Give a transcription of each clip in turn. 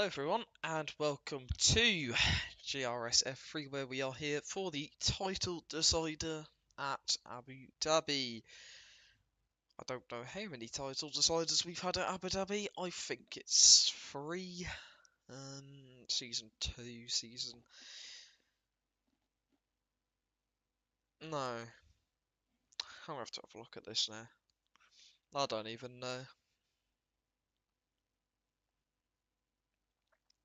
everyone, and welcome to GRS F3, where we are here for the title decider at Abu Dhabi. I don't know how many title deciders we've had at Abu Dhabi. I think it's 3. Season 2, season... No. I'll have to have a look at this now. I don't even know.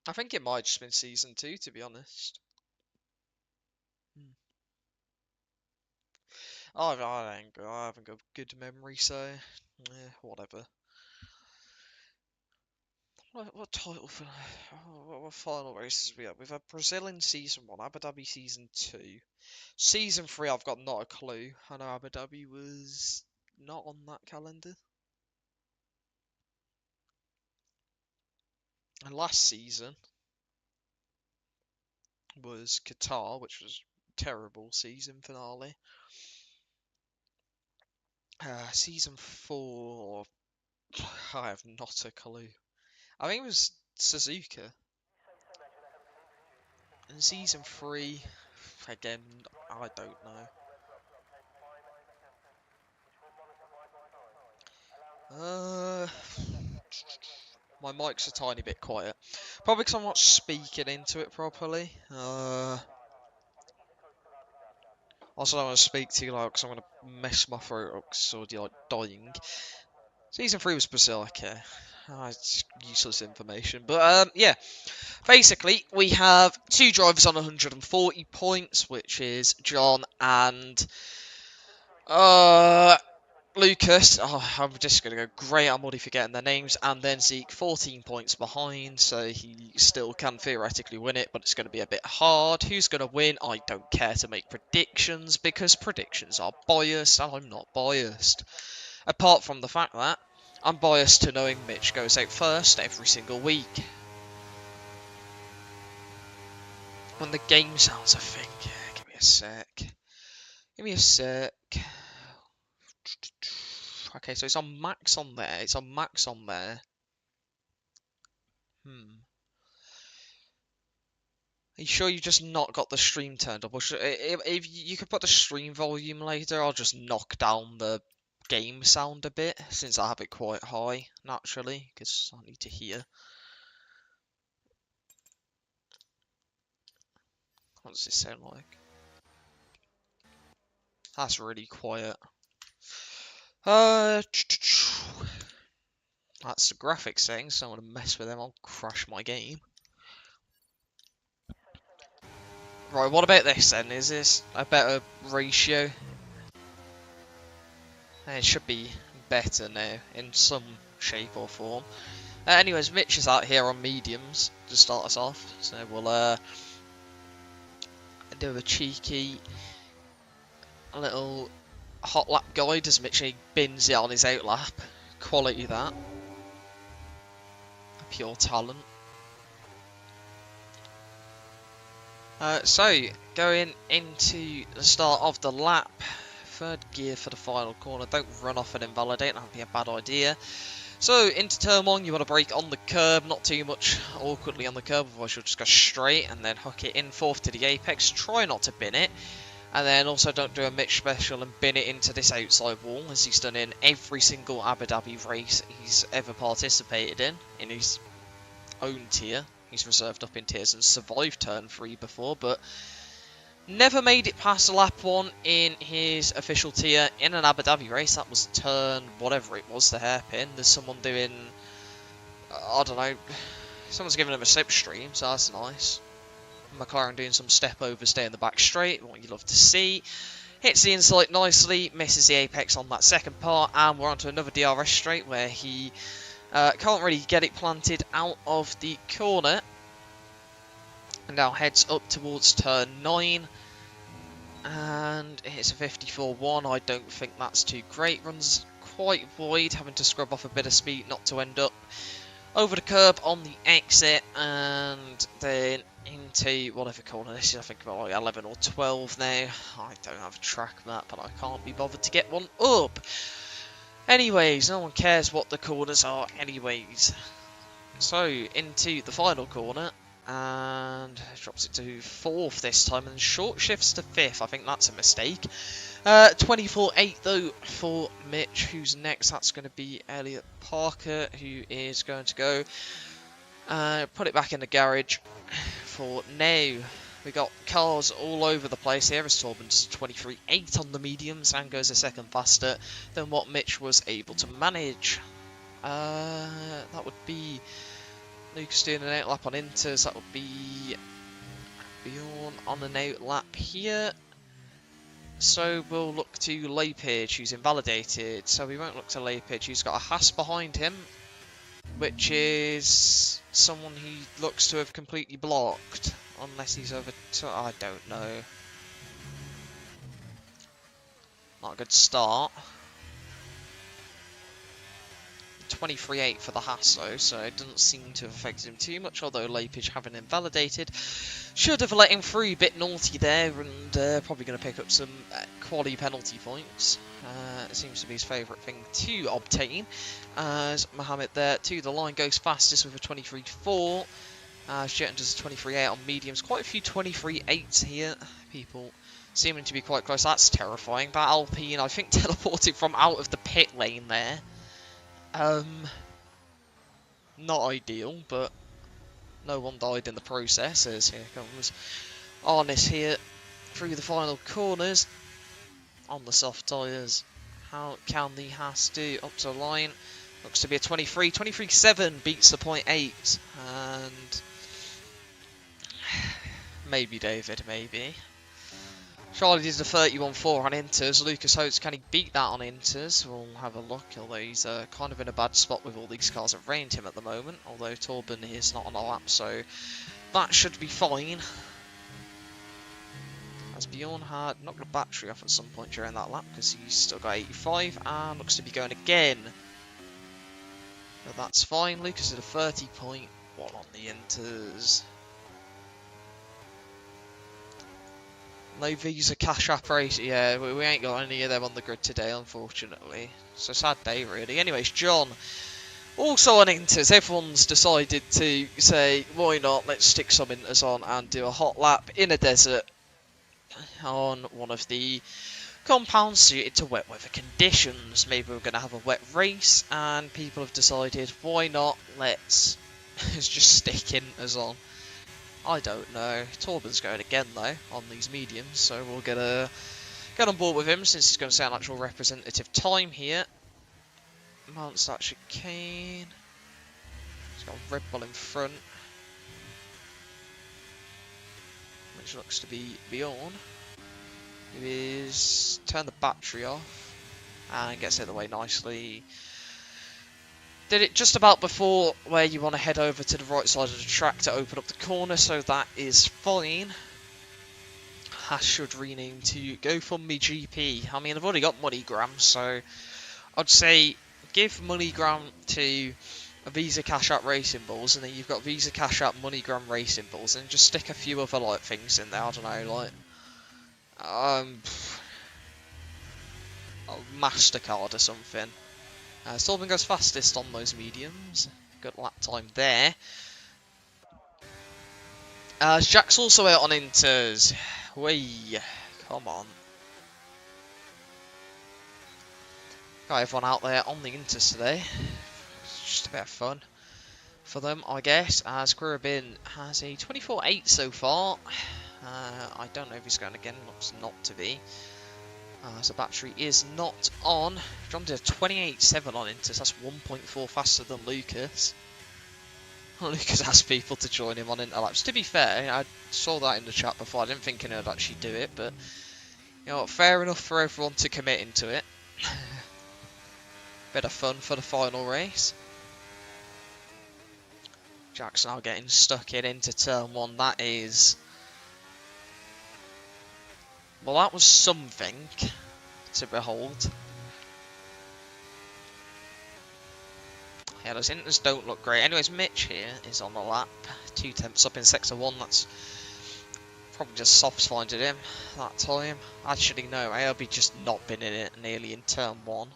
I think it might just been season 2, to be honest. I haven't got good memory, so whatever. What title for what final races we have? We've had Brazil in season 1, Abu Dhabi season 2, season 3. I've got not a clue. I know Abu Dhabi was not on that calendar, and last season was Qatar, which was a terrible season finale. Season 4, I have not a clue. I think it was Suzuka. And season 3, again, I don't know. My mic's a tiny bit quiet. Probably because I'm not speaking into it properly. Also, I don't want to speak too loud because I'm going to mess my throat up because it's already like dying. Season 3 was Brazil, okay. It's useless information. But yeah, basically we have 2 drivers on 140 points, which is John and Lucas. I'm just going to go great. I'm already forgetting their names. And then Zeke 14 points behind, so he still can theoretically win it, but it's going to be a bit hard. Who's going to win? I don't care to make predictions because predictions are biased and I'm not biased. Apart from the fact that I'm biased to knowing Mitch goes out first every single week. When the game sounds a thing, yeah, give me a sec. Give me a sec. Okay, so it's on max on there. It's on max on there. Are you sure you just not got the stream turned up? Or if you could put the stream volume later, I'll just knock down the game sound a bit, since I have it quite high, naturally, because I need to hear. What does it sound like? That's really quiet. That's the graphics settings, so I don't want to mess with them, I'll crash my game. Right, what about this then? Is this a better ratio? It should be better now, in some shape or form. Anyways, Mitch is out here on mediums to start us off, so we'll do a cheeky little hot lap guide as Mitch bins it on his out lap. Quality that. Pure talent. So, going into the start of the lap, 3rd gear for the final corner. Don't run off and invalidate, that would be a bad idea. So, into turn 1, you want to brake on the curb, not too much awkwardly on the curb, otherwise you'll just go straight and then hook it in 4th to the apex. Try not to bin it. And then also don't do a Mitch special and bin it into this outside wall, as he's done in every single Abu Dhabi race he's ever participated in his own tier. He's reserved up in tiers and survived turn 3 before, but never made it past lap 1 in his official tier in an Abu Dhabi race. That was turn whatever it was, the hairpin. There's someone doing, I don't know, someone's giving him a slipstream, so that's nice. McLaren doing some step over, stay in the back straight, what you love to see. Hits the inside nicely, misses the apex on that second part, and we're on to another DRS straight where he can't really get it planted out of the corner. And now heads up towards turn 9. And it's a 54-1. I don't think that's too great. Runs quite wide, having to scrub off a bit of speed not to end up over the curb on the exit. And then into whatever corner this is. I think about like 11 or 12 now. I don't have a track map, but I can't be bothered to get one up. Anyways, no one cares what the corners are anyways. So, into the final corner, and drops it to 4th this time, and short shifts to 5th. I think that's a mistake. 24.8 though for Mitch, who's next. That's going to be Elliot Parker, who is going to go put it back in the garage for now. We got cars all over the place here as Torben does 23.8 on the mediums and goes a second faster than what Mitch was able to manage. That would be Lucas doing an out lap on Inters. That would be Bjorn on an out lap here. So we'll look to Lepage, who's invalidated. So we won't look to Lepage, who's got a Haas behind him, which is someone he looks to have completely blocked, unless he's over. I don't know. Not a good start. 23.8 for the Haas though, so it doesn't seem to have affected him too much, although Lepage having invalidated should have let him through. A bit naughty there, and probably going to pick up some quality penalty points. It seems to be his favourite thing to obtain, as Mohammed there to the line goes fastest with a 23.4. Jetton does a 23.8 on mediums. Quite a few 23.8s here. People seeming to be quite close. That's terrifying. That Alpine, I think, teleported from out of the pit lane there. Not ideal, but no one died in the process, as here comes Arnis here through the final corners on the soft tyres. How can the Haas do up to the line? Looks to be a 23.7 beats the 0.8, and maybe David, maybe. Charlie does a 31.4 on Inters. Lucas Holtz, can he beat that on Inters? We'll have a look, although he's kind of in a bad spot with all these cars around him at the moment. Although Torben is not on a lap, so that should be fine. As Bjorn had knocked the battery off at some point during that lap, because he's still got 85 and looks to be going again. But that's fine. Lucas did a 30.1 on the Inters. No Visa Cash App race. Yeah, we ain't got any of them on the grid today, unfortunately. So sad day, really. Anyways, John, also on Inters. Everyone's decided to say, why not? Let's stick some Inters on and do a hot lap in a desert on one of the compounds suited to wet weather conditions. Maybe we're going to have a wet race, and people have decided, why not? Let's just stick Inters on. I don't know. Torben's going again though on these mediums, so we'll get on board with him since he's going to say an actual representative time here. Mounts that chicane. He's got a Red Bull in front, which looks to be Bjorn, who is turn the battery off and gets it away nicely. Did it just about before where you want to head over to the right side of the track to open up the corner, so that is fine. Haas should rename to Go For Me GP. I mean, I've already got MoneyGram, so I'd say give MoneyGram to a Visa Cash App Racing Balls, and then you've got Visa Cash App MoneyGram Racing Balls, and just stick a few other like things in there. I don't know, like MasterCard or something. Torben goes fastest on those mediums. Good lap time there. Jack's also out on Inters. Whee, come on. Got everyone out there on the Inters today. It's just a bit of fun for them, I guess. As Quirabin has a 24.8 so far. I don't know if he's going again. Looks not to be. So battery is not on. John did a 28.7 on Inters. That's 1.4 faster than Lucas. Lucas asked people to join him on Interlaps. To be fair, I saw that in the chat before. I didn't think he'd actually do it, but you know, fair enough for everyone to commit into it. Bit of fun for the final race. Jack's now getting stuck into turn 1. That is... well, that was something to behold. Yeah, those Inters don't look great. Anyways, Mitch here is on the lap. 2 tenths up in sector 1. That's probably just softs finding him that time. Actually, no, ALB just not been in it nearly in turn 1.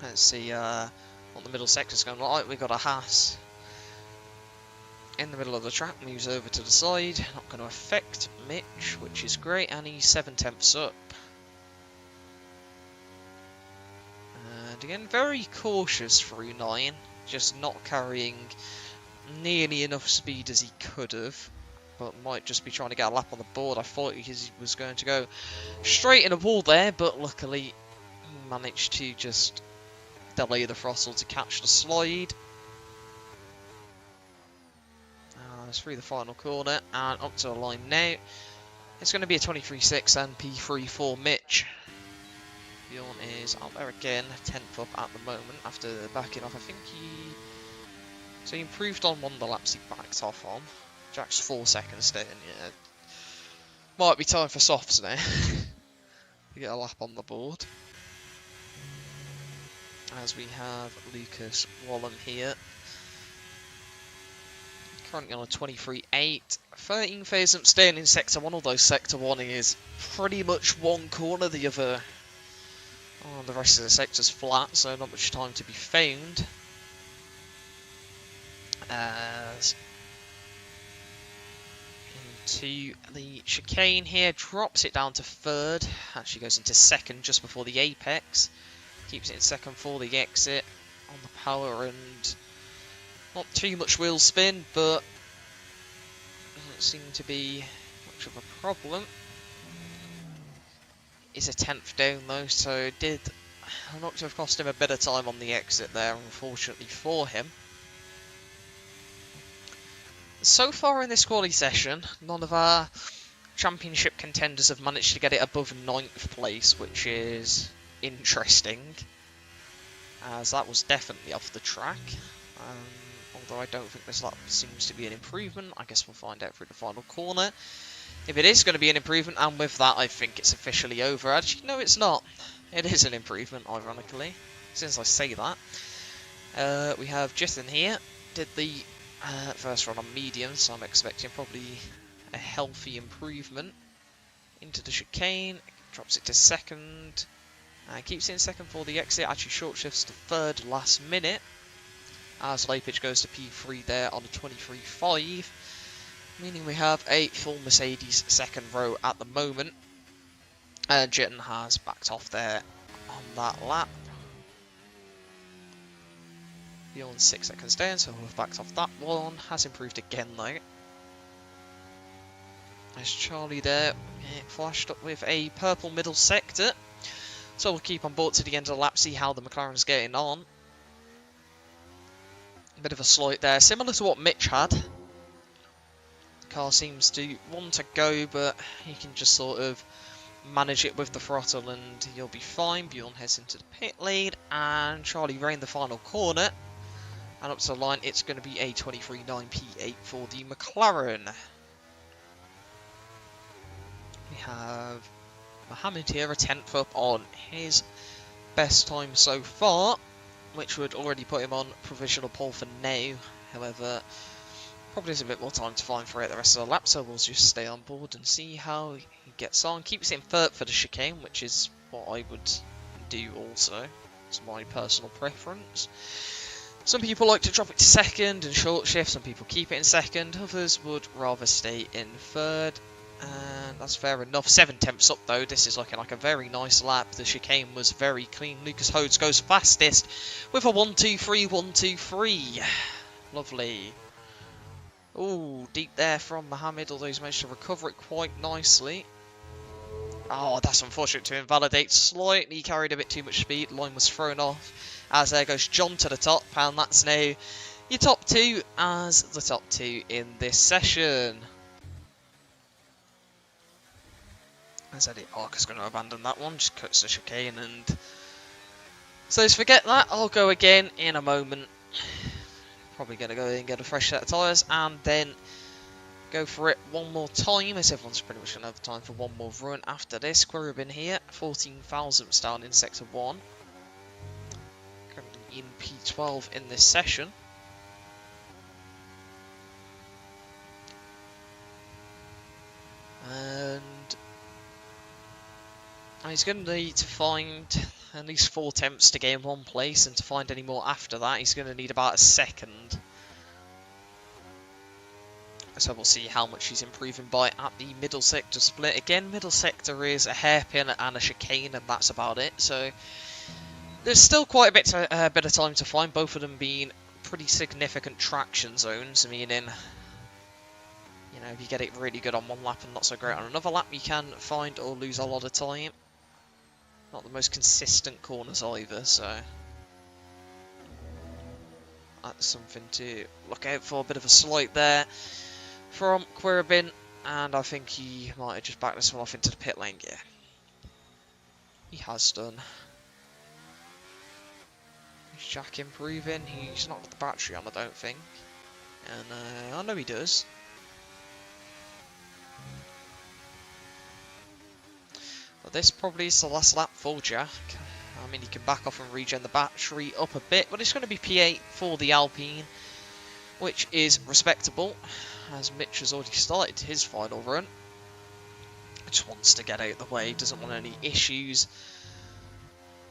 Let's see what the middle sector's going like. We've got a Haas in the middle of the track, moves over to the side, not going to affect Mitch, which is great, and he's 7/10 up. And again, very cautious through 9, just not carrying nearly enough speed as he could have, but might just be trying to get a lap on the board. I thought he was going to go straight in a wall there, but luckily he managed to just delay the throttle to catch the slide. Through the final corner and up to the line now. It's going to be a 23.6 and P3 for Mitch. Bjorn is up there again, 10th up at the moment after backing off. I think he improved on one of the laps he backed off on. Jack's 4 seconds down. Yeah, might be time for softs now to get a lap on the board. As we have Lucas Wallen here. Currently on a 23.8, 13,000 staying in Sector 1, although Sector 1 is pretty much one corner, the other, the rest of the sector's flat, so not much time to be found. As into the chicane here, drops it down to 3rd, actually goes into 2nd just before the apex, keeps it in 2nd for the exit on the power and not too much wheel spin, but doesn't seem to be much of a problem. Is a 10th down though, so it did not to have cost him a bit of time on the exit there, unfortunately for him. So far in this quali session, none of our championship contenders have managed to get it above 9th place, which is interesting, as that was definitely off the track. Although I don't think this lap seems to be an improvement. I guess we'll find out through the final corner. If it is going to be an improvement, and with that I think it's officially over. Actually, no, it's not. It is an improvement, ironically, since I say that. We have Jithan here. Did the first run on medium, so I'm expecting probably a healthy improvement. Into the chicane, drops it to 2nd. Keeps it in 2nd for the exit. Actually short shifts to 3rd last minute. As Lapage goes to P3 there on a 23.5, meaning we have a full Mercedes 2nd row at the moment. Jitten has backed off there on that lap. Bjorn 6 seconds down, so we've backed off that one. Has improved again though. There's Charlie there, flashed up with a purple middle sector. So we'll keep on board to the end of the lap, see how the McLaren's getting on. Bit of a slight there, similar to what Mitch had. The car seems to want to go, but you can just sort of manage it with the throttle and you'll be fine. Bjorn heads into the pit lane, and Charlie round the final corner. And up to the line, it's going to be a 23.9 P8 for the McLaren. We have Mohammed here, a 10th up on his best time so far, which would already put him on provisional pole for now. However, probably has a bit more time to find for it the rest of the lap, so we'll just stay on board and see how he gets on. Keeps it in 3rd for the chicane, which is what I would do also. It's my personal preference. Some people like to drop it to 2nd and short shift, some people keep it in 2nd, others would rather stay in 3rd. And that's fair enough. 7/10 up though. This is looking like a very nice lap. The chicane was very clean. Lucas Hodes goes fastest with a 1-2-3, 1-2-3. Lovely. Ooh, deep there from Mohammed, although he's managed to recover it quite nicely. Oh, that's unfortunate to invalidate. Slightly carried a bit too much speed. Line was thrown off. As there goes John to the top, and that's now your top 2 as the top 2 in this session. As Eddie Parker's going to abandon that one, just cuts the chicane and says forget that, I'll go again in a moment. Probably going to go in and get a fresh set of tyres and then go for it one more time, as everyone's pretty much going to have time for one more run after this. Quirubin here, 14 thousandths down in Sector 1. Currently in P12 in this session. And he's going to need to find at least 4 attempts to gain 1 place, and to find any more after that, he's going to need about a second. So we'll see how much he's improving by at the middle sector split. Again, middle sector is a hairpin and a chicane, and that's about it. So there's still quite a bit of time to find, both of them being pretty significant traction zones, meaning, you know, if you get it really good on one lap and not so great on another lap, you can find or lose a lot of time. Not the most consistent corners either, so that's something to look out for. A bit of a slight there from Quirabin, and I think he might have just backed this one off into the pit lane gear. He has done. Is Jack improving? He's not got the battery on, I don't think. And I know he does. But this probably is the last lap for Jack. I mean, he can back off and regen the battery up a bit, but it's going to be P8 for the Alpine, which is respectable, as Mitch has already started his final run. Just wants to get out of the way, doesn't want any issues.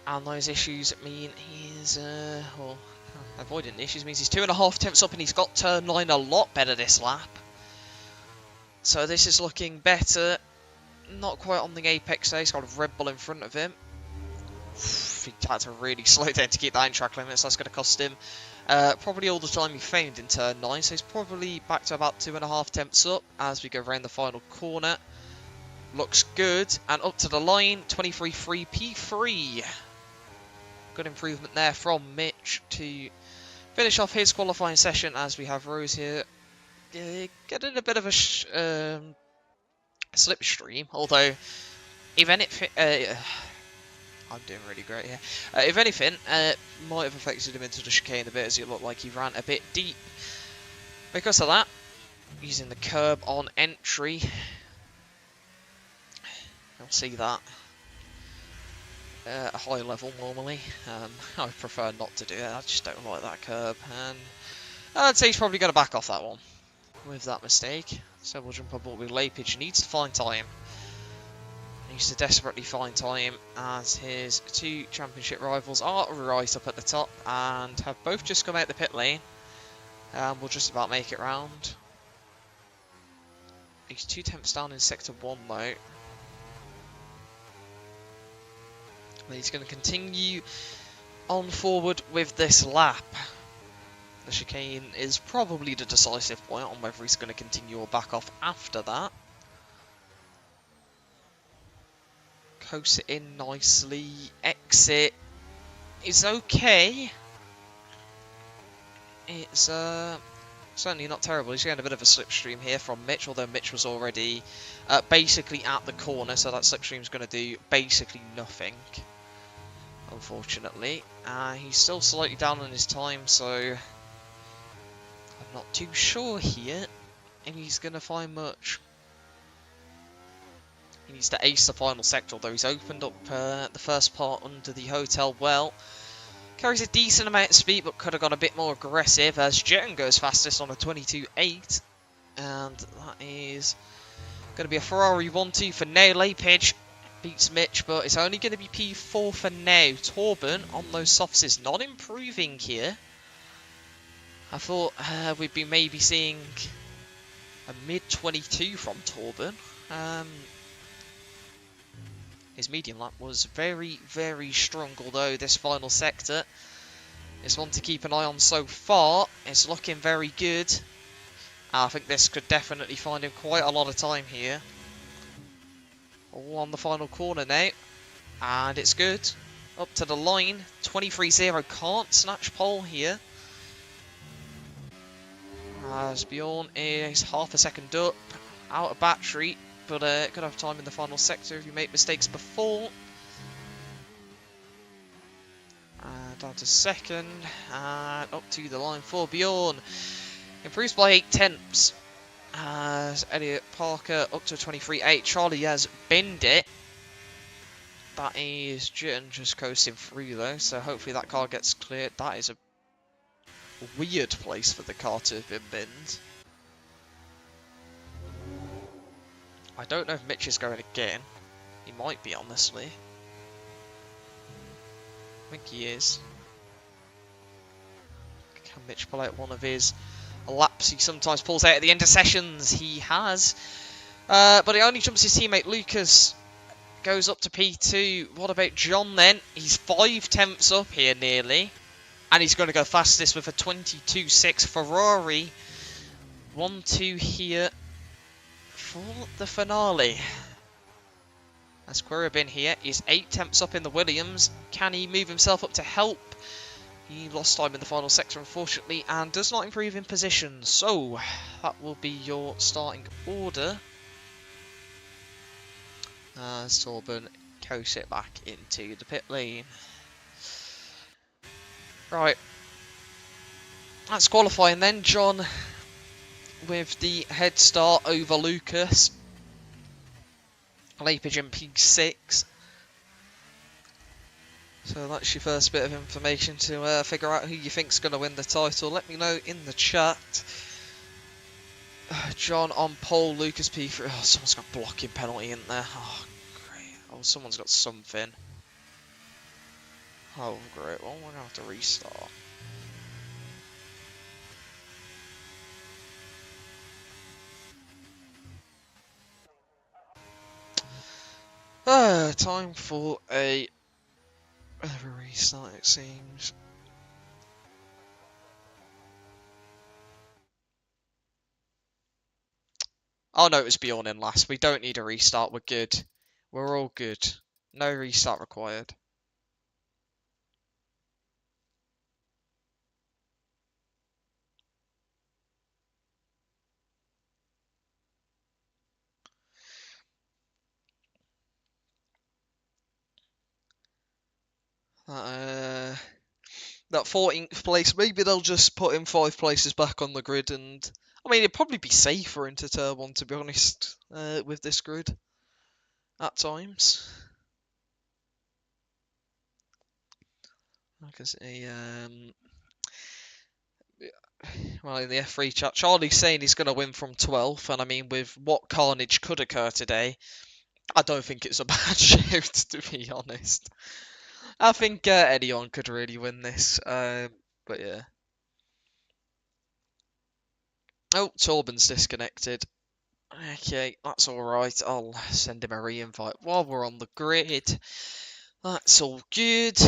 And those issues mean he's, well, avoiding issues means he's 2.5 tenths up, and he's got turn 9 a lot better this lap. So this is looking better. Not quite on the apex there, he's got a Red Bull in front of him. He had to really slow down to keep that in track limits, that's going to cost him probably all the time he found in turn 9, so he's probably back to about 2.5 tenths up as we go around the final corner. Looks good, and up to the line, 23.3 P3. Good improvement there from Mitch to finish off his qualifying session, as we have Rose here getting a bit of a slipstream, although if anything, I'm doing really great here. If anything, might have affected him into the chicane a bit, as it looked like he ran a bit deep. Because of that, using the curb on entry, you'll see that at a high level normally. I prefer not to do it, I just don't like that curb, and I'd say he's probably going to back off that one with that mistake. So we'll jump on board with Lapage. He needs to find time. He needs to desperately find time, as his 2 championship rivals are right up at the top and have both just come out the pit lane. We'll just about make it round. He's 2 tenths down in sector 1 though. But he's going to continue on forward with this lap. The chicane is probably the decisive point on whether he's going to continue or back off after that. Coast it in nicely. Exit is okay. It's certainly not terrible. He's getting a bit of a slipstream here from Mitch, although Mitch was already basically at the corner, so that slipstream's going to do basically nothing, unfortunately. He's still slightly down on his time, so I'm not too sure here if he's going to find much. He needs to ace the final sector, although he's opened up the first part under the hotel well. Carries a decent amount of speed, but could have gone a bit more aggressive, as Jen goes fastest on a 22.8. And that is going to be a Ferrari 1-2 for now. Lapage beats Mitch, but it's only going to be P4 for now. Torben on those softs is not improving here. I thought we'd be maybe seeing a mid-22 from Torben. His medium lap was very, very strong, although this final sector is one to keep an eye on so far. It's looking very good. I think this could definitely find him quite a lot of time here. All on the final corner now, and it's good. Up to the line, 23.0, can't snatch pole here. As Bjorn is half a second up, out of battery. But could have time in the final sector if you make mistakes before. Down to second, and up to the line for Bjorn. Improves by 8 tenths. As Elliot Parker up to 23.8. Charlie has binned it. That is Jitten just coasting through though, so hopefully that car gets cleared. That is a weird place for the car to have been binned. I don't know if Mitch is going again. He might be, honestly. think he is. Can Mitch pull out one of his laps he sometimes pulls out at the end of sessions? He has. But he only jumps his teammate Lucas. Goes up to P2. What about John then? He's 5/10 up here nearly. And he's going to go fastest with a 22.6 Ferrari. 1-2 here for the finale. As Quirabin here is 8/10 up in the Williams. Can he move himself up to help? He lost time in the final sector, unfortunately, and does not improve in position. So, that will be your starting order. As Torben coasts it back into the pit lane. Right. That's qualifying then. John with the head start over Lucas. Lapage in P6. So that's your first bit of information to figure out who you think's going to win the title. Let me know in the chat. John on pole, Lucas P3. Oh, someone's got a blocking penalty in there. Oh, great. Oh, someone's got something. Oh, great. Well, we're going to have to restart. Time for a restart, it seems. Oh no, it was Bjorn in last. We don't need a restart, we're good. We're all good. No restart required. That 14th place, maybe they'll just put him 5 places back on the grid, and I mean, it'd probably be safer into Turn 1, to be honest, with this grid at times. I can see, well, in the F3 chat, Charlie's saying he's going to win from 12th, and I mean, with what carnage could occur today, I don't think it's a bad shout, to be honest. I think anyone could really win this, but yeah. Oh, Torben's disconnected. Okay, that's alright. I'll send him a re-invite while we're on the grid. That's all good.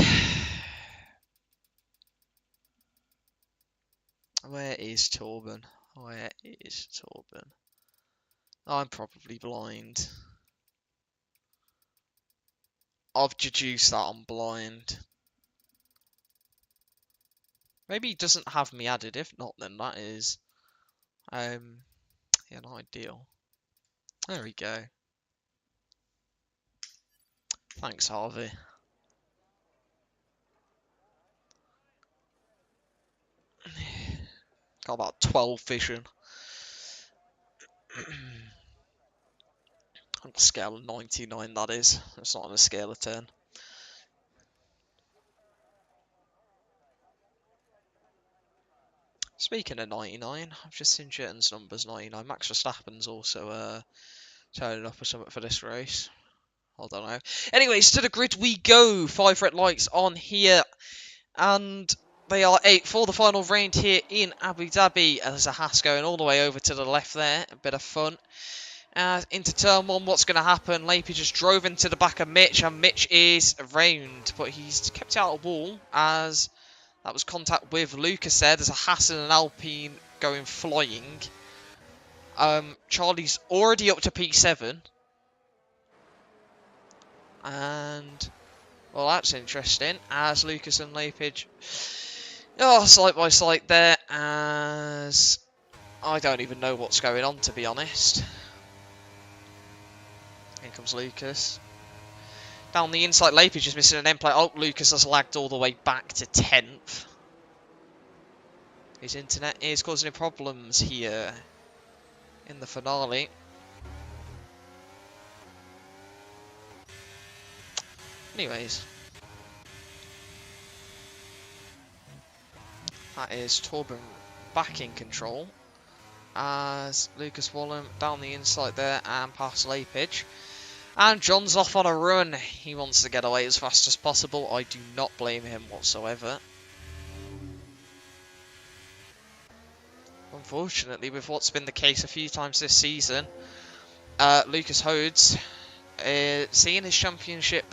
Where is Torben? Where is Torben? I'm probably blind. I've deduced that I'm blind. Maybe he doesn't have me added. If not, then that is yeah, not ideal. There we go. Thanks, Harvey. Got about 12 vision. On a scale of 99, that is. It's not on a scale of 10. Speaking of 99, I've just seen Jetton's numbers 99. Max Verstappen's also turning up or something for this race. I don't know. Anyways, to the grid we go. 5 red lights on here. And they are 8 for the final round here in Abu Dhabi. There's a Haas going all the way over to the left there. A bit of fun. Into turn 1, what's going to happen? Lapage just drove into the back of Mitch, and Mitch is around, but he's kept out of wall as that was contact with Lucas there. There's a Haas and an Alpine going flying. Charlie's already up to P7. And, well, that's interesting, as Lucas and Lapage, slight by slight there, as I don't even know what's going on, to be honest. Here comes Lucas. Down the inside, Lapage is missing an end plate. Oh, Lucas has lagged all the way back to 10th. His internet is causing him problems here in the finale. Anyways. That is Torben back in control. As Lucas Wallen down the inside there and past Lapage. And John's off on a run. He wants to get away as fast as possible. I do not blame him whatsoever. Unfortunately, with what's been the case a few times this season, Lucas Hodes, seeing his championship,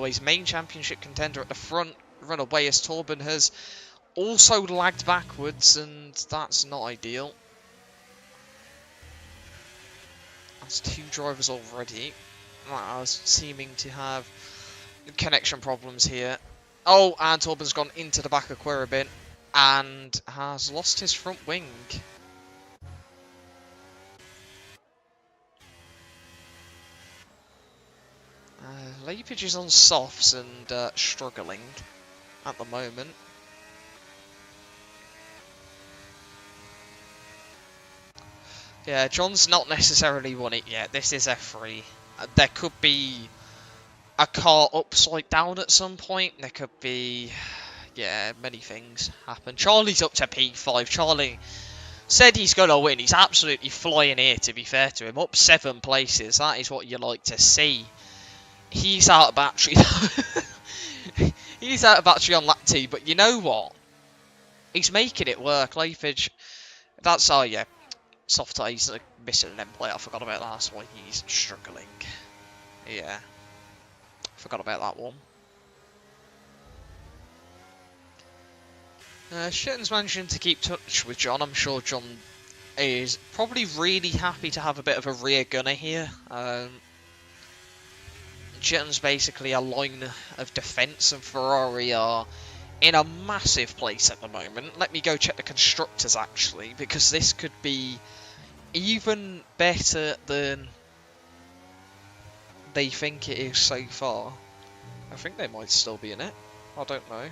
his main championship contender at the front run away as Torben has also lagged backwards, and that's not ideal. That's 2 drivers already. I was seeming to have connection problems here. Oh, and Torben's gone into the back of Quirabin and has lost his front wing. Lepage is on softs and struggling at the moment. Yeah, John's not necessarily won it yet. This is F3. There could be a car upside down at some point. There could be, yeah, many things happen. Charlie's up to P5. Charlie said he's going to win. He's absolutely flying here, to be fair to him. Up 7 places. That is what you like to see. He's out of battery. He's out of battery on lap 2, but you know what? He's making it work. Lepage, that's, oh yeah. Soft he's missing an end plate. I forgot about that. That's why he's struggling. Yeah. Forgot about that one. Shitton's managing to keep touch with John. I'm sure John is probably really happy to have a bit of a rear gunner here. Shitton's basically a line of defence, and Ferrari are in a massive place at the moment. Let me go check the constructors, actually, because this could be even better than they think it is so far. I think they might still be in it. I don't know.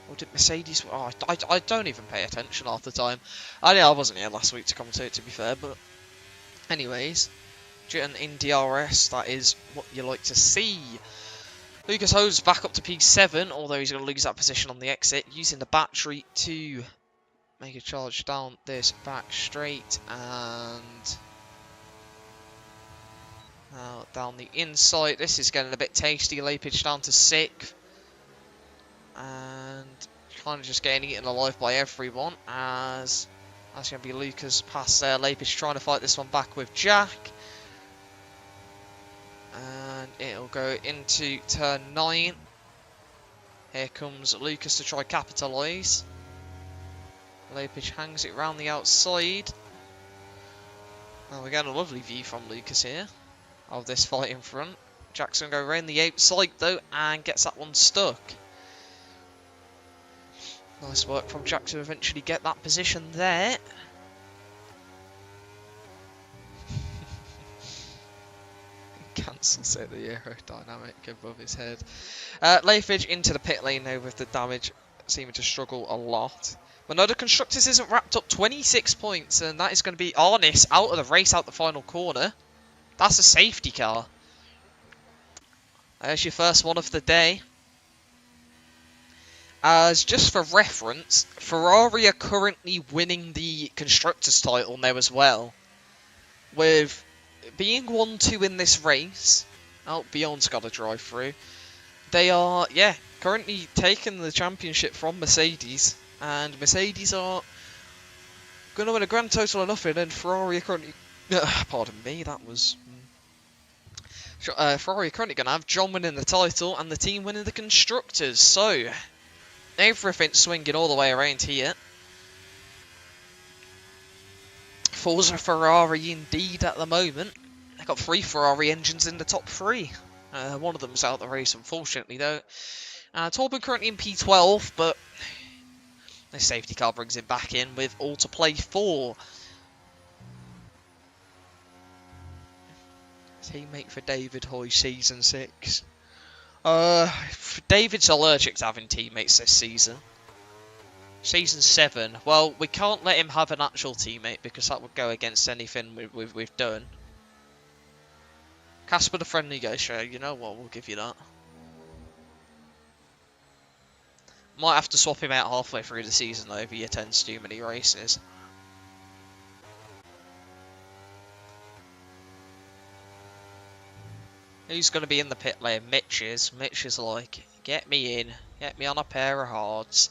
Or did Mercedes... Oh, I don't even pay attention half the time. I wasn't here last week to commentate, to be fair, but... Anyways, Jitten in DRS, that is what you like to see. Lucas Hodes back up to P7, although he's going to lose that position on the exit, using the battery to make a charge down this back straight, and now down the inside. This is getting a bit tasty. Lepage down to 6th, and kind of just getting eaten alive by everyone, as that's going to be Lucas past there. Lepage trying to fight this one back with Jack, and it'll go into turn 9. Here comes Lucas to try capitalise. Lepage hangs it round the outside. Now we get a lovely view from Lucas here of this fight in front. Jackson go round the outside though and gets that one stuck. Nice work from Jack to eventually get that position there. Cancel set the aerodynamic above his head. Lepage into the pit lane now with the damage, seeming to struggle a lot. But no, the Constructors isn't wrapped up. 26 points, and that is going to be Arnis out of the race, out the final corner. That's a safety car. There's your first one of the day. As just for reference, Ferrari are currently winning the Constructors title now as well. With being 1-2 in this race. Oh, Bjorn's got a drive through. They are, yeah, currently taking the championship from Mercedes. And Mercedes are going to win a grand total of nothing, and Ferrari are currently... pardon me, that was... Ferrari are currently going to have John winning the title and the team winning the Constructors. So, everything's swinging all the way around here. Forza Ferrari indeed at the moment. They've got 3 Ferrari engines in the top 3. One of them's out of the race, unfortunately, though. Torben currently in P12, but... this safety car brings him back in with all to play for. Teammate for David Hoy, Season 6. David's allergic to having teammates this season. Season 7. Well, we can't let him have an actual teammate because that would go against anything we've done. Casper the Friendly Ghost, sure, you know what, we'll give you that. Might have to swap him out halfway through the season though if he attends too many races. Who's going to be in the pit lane? Mitch is. Mitch is like, get me in. Get me on a pair of hards.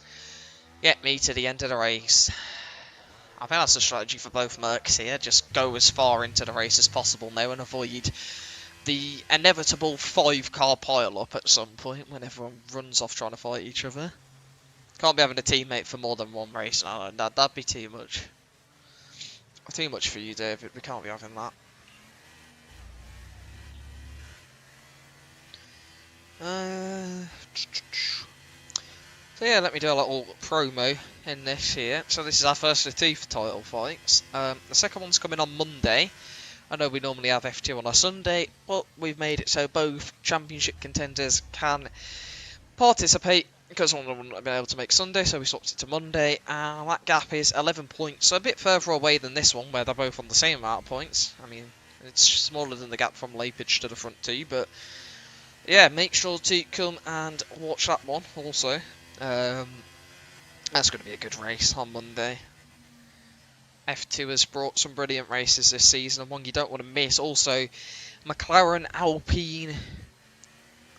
Get me to the end of the race. I think that's a strategy for both Mercs here. Just go as far into the race as possible now and avoid the inevitable 5-car pile-up at some point when everyone runs off trying to fight each other. Can't be having a teammate for more than one race. No, that'd be too much. Too much for you, David. We can't be having that. So yeah, let me do a little promo in this here. So this is our first of 2 for title fights. The second one's coming on Monday. I know we normally have F2 on a Sunday, but we've made it so both championship contenders can participate because one of them wouldn't have been able to make Sunday, so we swapped it to Monday. And that gap is 11 points, so a bit further away than this one where they're both on the same amount of points. I mean, it's smaller than the gap from Leipzig to the front 2, but yeah, make sure to come and watch that one also. That's going to be a good race on Monday. F2 has brought some brilliant races this season, and one you don't want to miss. Also, McLaren, Alpine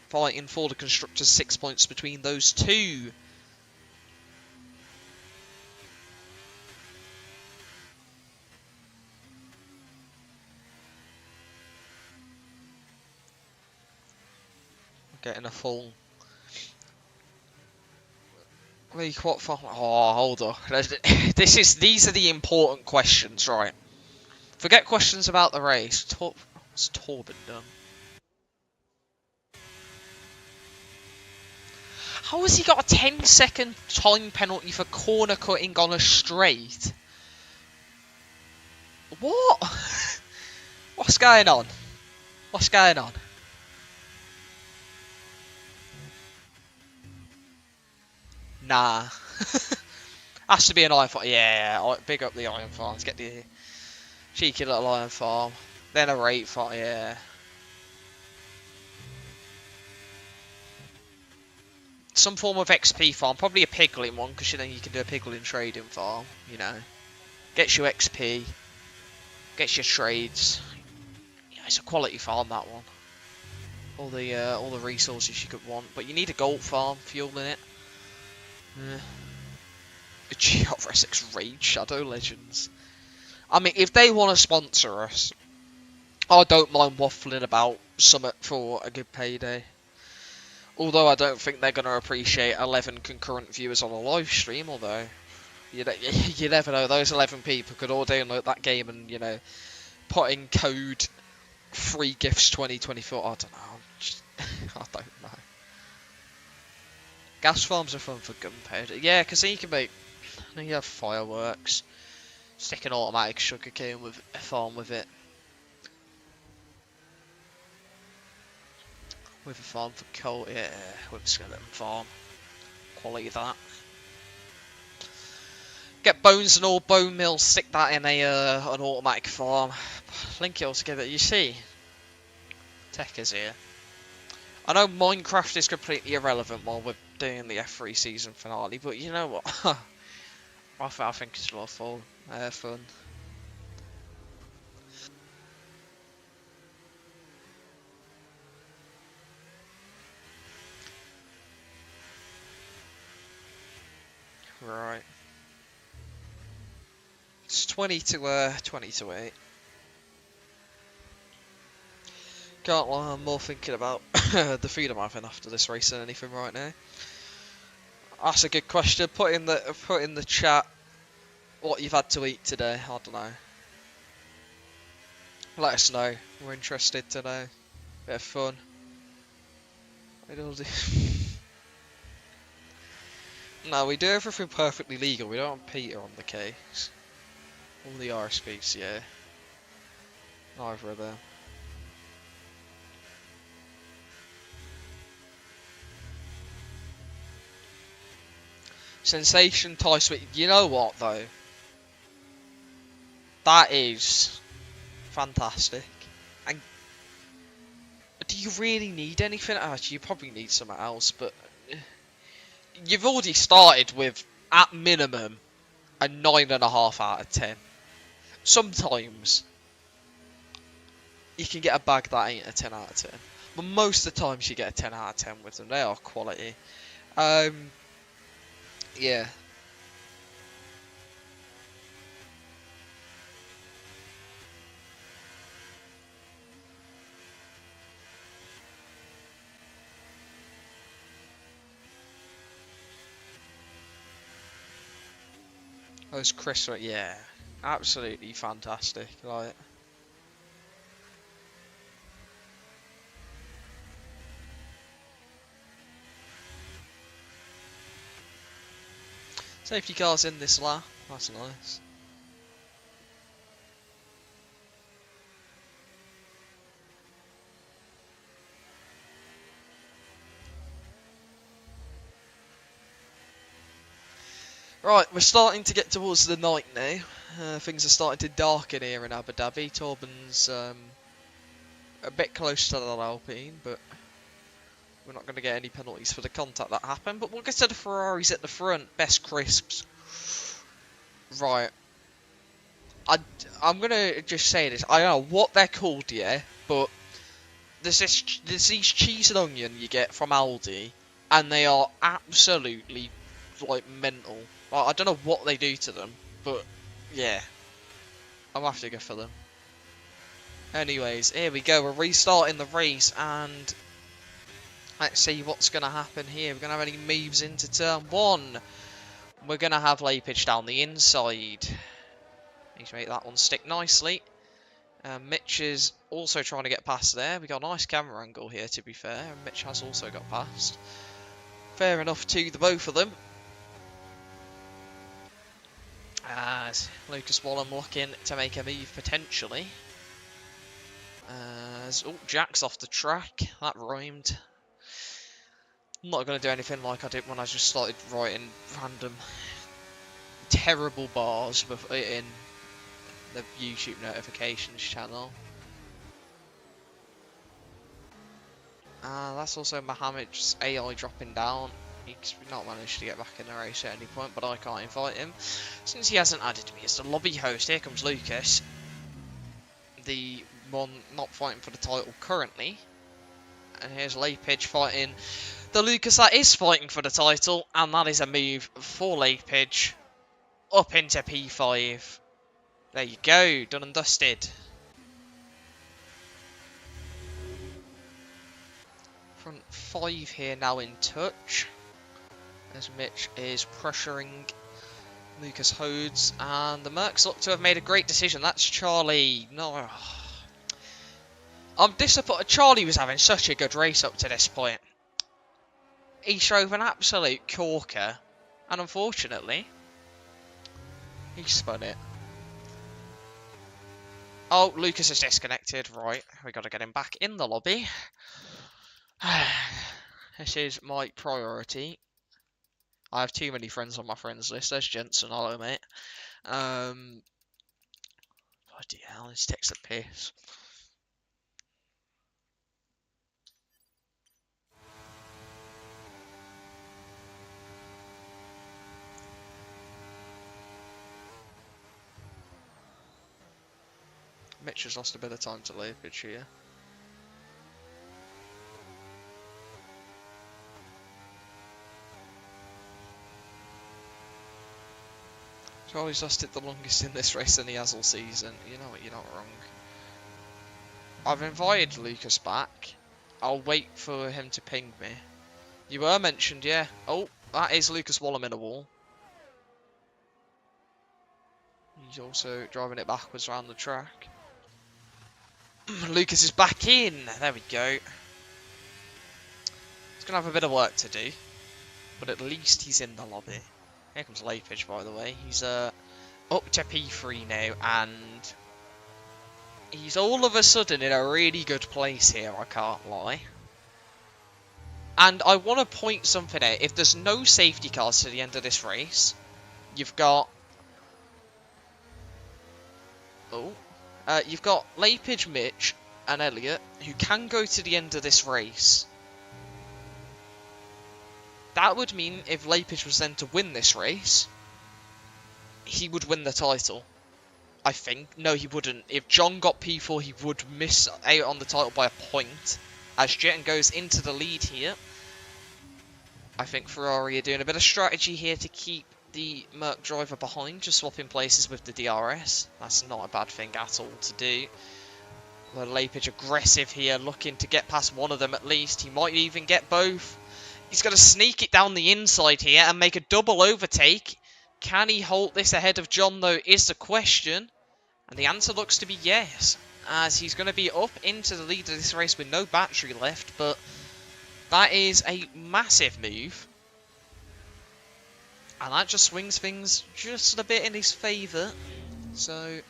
fighting for the constructors, 6 points between those two. Getting a full league what for? Oh, hold on. These are the important questions, right? Forget questions about the race. What's Torben done? How has he got a 10-second time penalty for corner cutting on a straight? What? What's going on? What's going on? Nah. Has to be an iron farm. Yeah, big up the iron farms. Get the cheeky little iron farm. Then a rate farm, yeah. Some form of XP farm. Probably a piglin one, because then you can do a piglin trading farm, you know. Gets you XP. Gets you trades. Yeah, it's a quality farm, that one. All the resources you could want. But you need a gold farm, fuel in it. A GRS Raid Shadow Legends. I mean, if they want to sponsor us, I don't mind waffling about Summit for a good payday. Although I don't think they're going to appreciate 11 concurrent viewers on a live stream, although you never know, those 11 people could all download that game and, you know, put in code free gifts 2024. I don't know. I don't know. Gas farms are fun for gunpowder. Yeah, because then you can make, you have fireworks. Stick an automatic sugarcane with a farm with it. With a farm for coal, yeah, with a skeleton farm. Quality of that. Get bones and all bone mill, stick that in an automatic farm. Link it all together. You see, tech is here. I know Minecraft is completely irrelevant while we're doing the F3 season finale, but you know what? I think it's a lot of fun. Right. It's 20 to 8. Can't lie, I'm more thinking about the food I'm having after this race than anything right now. That's a good question. Put in the chat what you've had to eat today. I don't know. Let us know. We're interested to know. Bit of fun. No, we do everything perfectly legal. We don't have Peter on the case. All the RSPs, yeah. Neither of them. Sensation tie sweet. You know what though? That is fantastic. And do you really need anything? Actually, you probably need something else, but you've already started with, at minimum, a 9.5 out of 10. Sometimes you can get a bag that ain't a 10 out of 10. But most of the times you get a 10 out of 10 with them. They are quality. Yeah. Those crisp, yeah. Absolutely fantastic. Like, safety cars in this lap. That's nice. Right, we're starting to get towards the night now. Things are starting to darken here in Abu Dhabi. Torben's a bit close to the Alpine, but we're not going to get any penalties for the contact that happened. But we'll get to the Ferraris at the front. Best crisps. Right. I'm going to just say this. I don't know what they're called, yeah, but there's these cheese and onion you get from Aldi, and they are absolutely, like, mental. Like, I don't know what they do to them, but, yeah. I'll have to go for them. Anyways, here we go. We're restarting the race, and let's see what's going to happen here. We're going to have any moves into turn 1. We're going to have Lapage down the inside. Need to make that one stick nicely. Mitch is also trying to get past there. We got a nice camera angle here, to be fair. And Mitch has also got past. Fair enough to the both of them. As Lucas Wallen looking to make a move potentially. Oh, Jack's off the track. That rhymed. I'm not going to do anything like I did when I just started writing random terrible bars in the YouTube notifications channel. That's also Mohammed's AI dropping down. He's not managed to get back in the race at any point, but I can't invite him since he hasn't added me as the lobby host. Here comes Lucas, the one not fighting for the title currently, and here's Lapage fighting the Lucas that is fighting for the title, and that is a move for Lapage up into P5. There you go, done and dusted. Front 5 here now in touch, as Mitch is pressuring Lucas Hodes, and the Mercs look to have made a great decision. That's Charlie. No, I'm disappointed. Charlie was having such a good race up to this point. He drove an absolute corker, and unfortunately, he spun it. Oh, Lucas is disconnected. Right, we got to get him back in the lobby. This is my priority. I have too many friends on my friends list. There's Jensen, hello mate. Bloody hell, this takes the piss. Mitch has lost a bit of time to Lapage here. Charlie's lost it the longest in this race than he has all season. You know what, you're not wrong. I've invited Lucas back. I'll wait for him to ping me. You were mentioned, yeah. Oh, that is Lucas Wallem in a wall. He's also driving it backwards around the track. Lucas is back in. There we go. He's going to have a bit of work to do, but at least he's in the lobby. Here comes Lapage, by the way. He's up to P3 now, and he's all of a sudden in a really good place here, I can't lie. And I want to point something out. If there's no safety cars to the end of this race, you've got... you've got Lapage, Mitch, and Elliot, who can go to the end of this race. That would mean if Lapage was then to win this race, he would win the title. I think. No, he wouldn't. If John got P4, he would miss out on the title by a point, as Jitten goes into the lead here. I think Ferrari are doing a bit of strategy here to keep the Merc driver behind, just swapping places with the DRS. That's not a bad thing at all to do. The Lapage aggressive here, looking to get past one of them at least. He might even get both. He's going to sneak it down the inside here and make a double overtake. Can he hold this ahead of John, though, is the question. And the answer looks to be yes, as he's going to be up into the lead of this race with no battery left. But that is a massive move. And that just swings things just a bit in his favour. So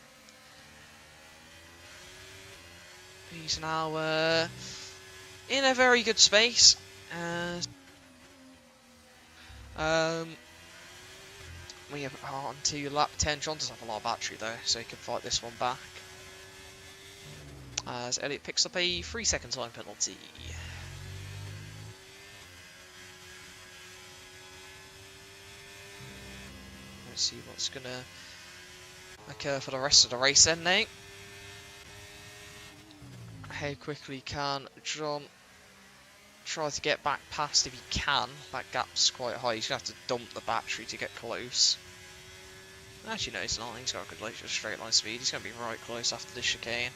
he's now in a very good space. We are on to lap 10. John doesn't have a lot of battery though, so he can fight this one back. As Elliott picks up a 3-second time penalty. Let's see what's going to occur for the rest of the race then, Nate. How quickly can John try to get back past if he can? That gap's quite high. He's going to have to dump the battery to get close. Actually, no, he's not. He's got a good straight line speed. He's going to be right close after this chicane.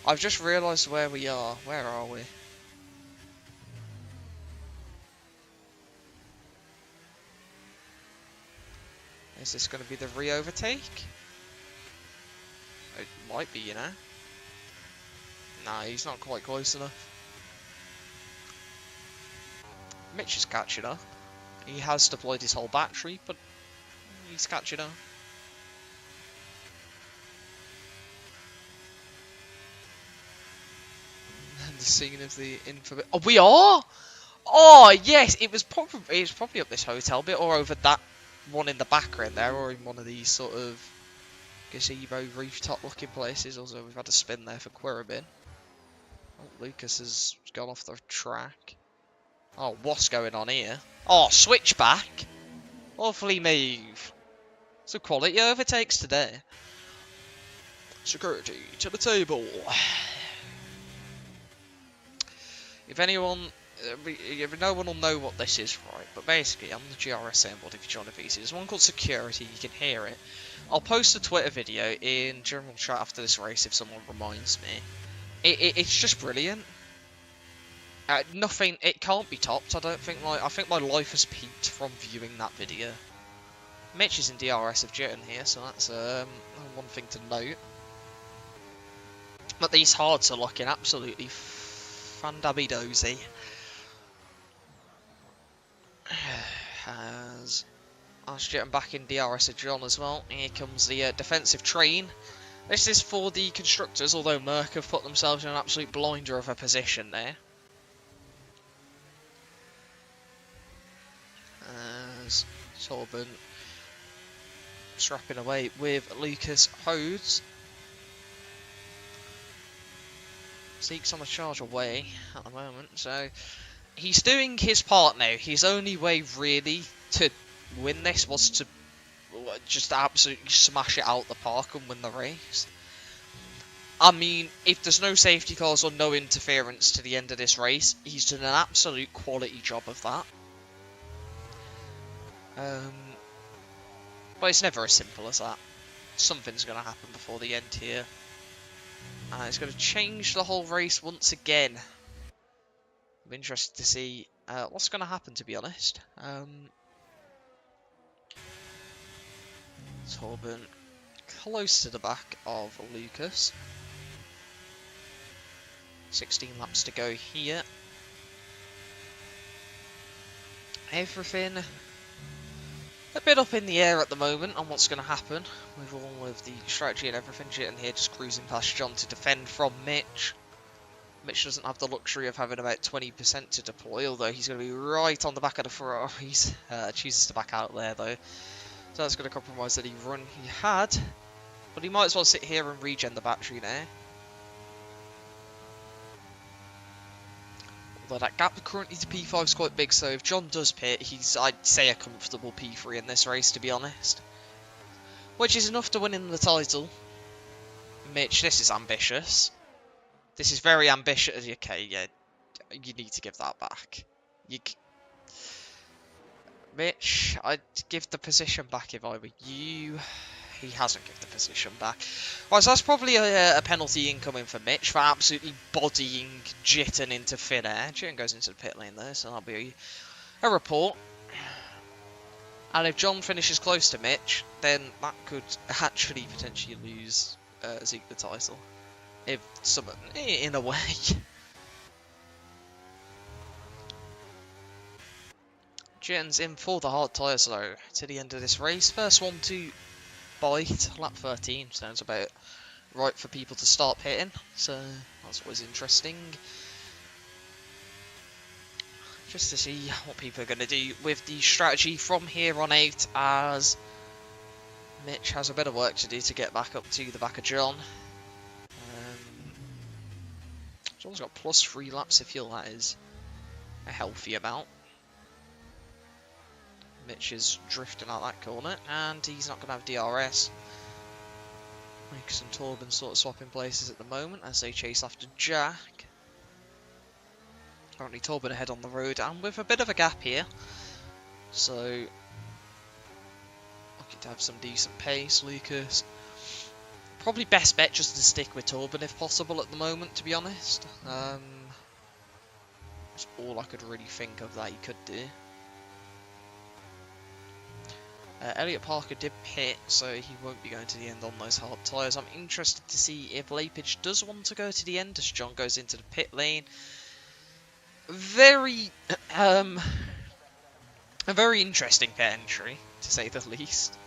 I've just realised where we are. Where are we? Is this going to be the re-overtake? It might be, you know. Nah, he's not quite close enough. Mitch is catching up. He has deployed his whole battery, but he's catching up. And the scene of the infamous... Oh, we are! Oh, yes! It was probably up this hotel bit, or over that one in the background there, or in one of these sort of gazebo rooftop looking places. Also, we've had a spin there for Quirabin. Oh, Lucas has gone off the track. Oh, what's going on here? Oh, switchback! Awfully move. So quality overtakes today. Security to the table. If no one will know what this is, right, but basically on the GRS board, if you join a VC, there's one called security, you can hear it. I'll post a Twitter video in general chat after this race if someone reminds me. It's just brilliant. Nothing, it can't be topped, I don't think. I think my life has peaked from viewing that video. Mitch is in DRS of Jitten here, so that's one thing to note. But these hards are looking absolutely fandabby-dozy. As Jitten back in DRS of John as well. Here comes the defensive train. This is for the constructors, although Merc have put themselves in an absolute blinder of a position there. As Torben strapping away with Lucas Hodes. Zeke's on the charge away at the moment, so he's doing his part now. His only way really to win this was to just absolutely smash it out the park and win the race. I mean, if there's no safety cars or no interference to the end of this race, he's done an absolute quality job of that. But it's never as simple as that. Something's going to happen before the end here. It's going to change the whole race once again. I'm interested to see what's going to happen, to be honest. Torben close to the back of Lucas. 16 laps to go here. Everything a bit up in the air at the moment on what's going to happen with all of the strategy and everything. Jitten here just cruising past John to defend from Mitch. Mitch doesn't have the luxury of having about 20% to deploy, although he's going to be right on the back of the Ferraris. Chooses to back out there though, so that's going to compromise any run he had. But he might as well sit here and regen the battery now. Although that gap currently to P5 is quite big, so if John does pit, he's, I'd say, a comfortable P3 in this race, to be honest. Which is enough to win him the title. Mitch, this is ambitious. This is very ambitious. Okay, yeah. you need to give that back. Mitch, I'd give the position back if I were you. He hasn't given the position back. Right, so that's probably a penalty incoming for Mitch for absolutely bodying Jitten into thin air. Jitten goes into the pit lane there, so that'll be a report. And if John finishes close to Mitch, then that could actually potentially lose Zeke the title. If someone, in a way. Jitten's in for the hard tyres though to the end of this race. First one to bite, lap 13, sounds about right for people to start pitting, so that's always interesting. Just to see what people are going to do with the strategy from here on out, as Mitch has a bit of work to do to get back up to the back of John. John's got plus 3 laps, I feel that is a healthy amount. Mitch is drifting out that corner, and he's not going to have DRS. Mix and Torben sort of swapping places at the moment as they chase after Jack. Currently Torben ahead on the road, and with a bit of a gap here. So, looking to have some decent pace, Lucas. Probably best bet just to stick with Torben if possible at the moment, to be honest. That's all I could really think of that he could do. Elliot Parker did pit, so he won't be going to the end on those hard tyres. I'm interested to see if Lapage does want to go to the end as John goes into the pit lane. A very interesting pit entry, to say the least.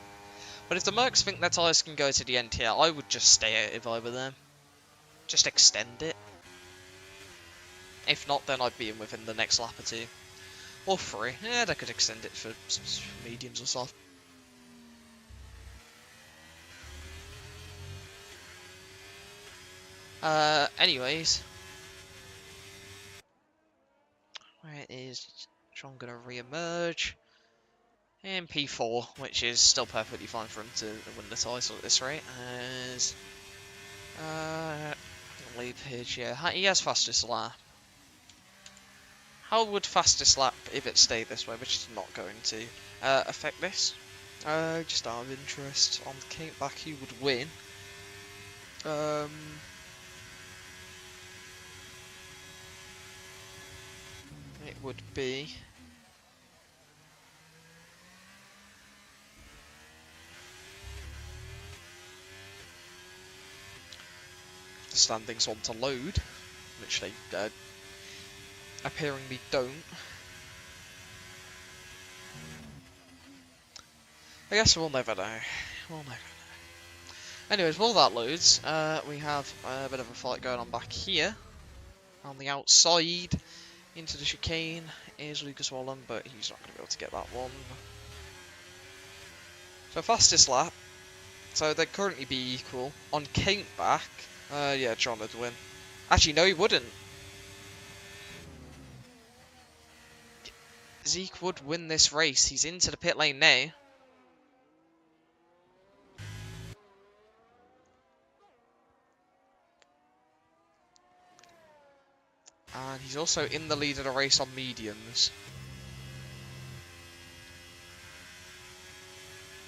But if the Mercs think their tyres can go to the end here, I would just stay out if I were them. Just extend it. If not, then I'd be in within the next lap or 2. Or 3. Yeah, they could extend it for mediums or soft. Anyways. Where is John going to re-emerge? In P4, which is still perfectly fine for him to win the title at this rate. As Lapage, yeah, he has fastest lap. How would fastest lap, if it stayed this way, which is not going to, affect this? Just out of interest, on the came back, who would win? It would be the standings want to load, which they appearingly don't. I guess we'll never know. We'll never know. Anyways, while that loads, we have a bit of a fight going on back here. On the outside, into the chicane, is Lucas Wallen, but he's not going to be able to get that one. So fastest lap. So they'd currently be equal. On count back, yeah, John would win. Actually, no, he wouldn't. Zeke would win this race. He's into the pit lane now. And he's also in the lead of the race on mediums.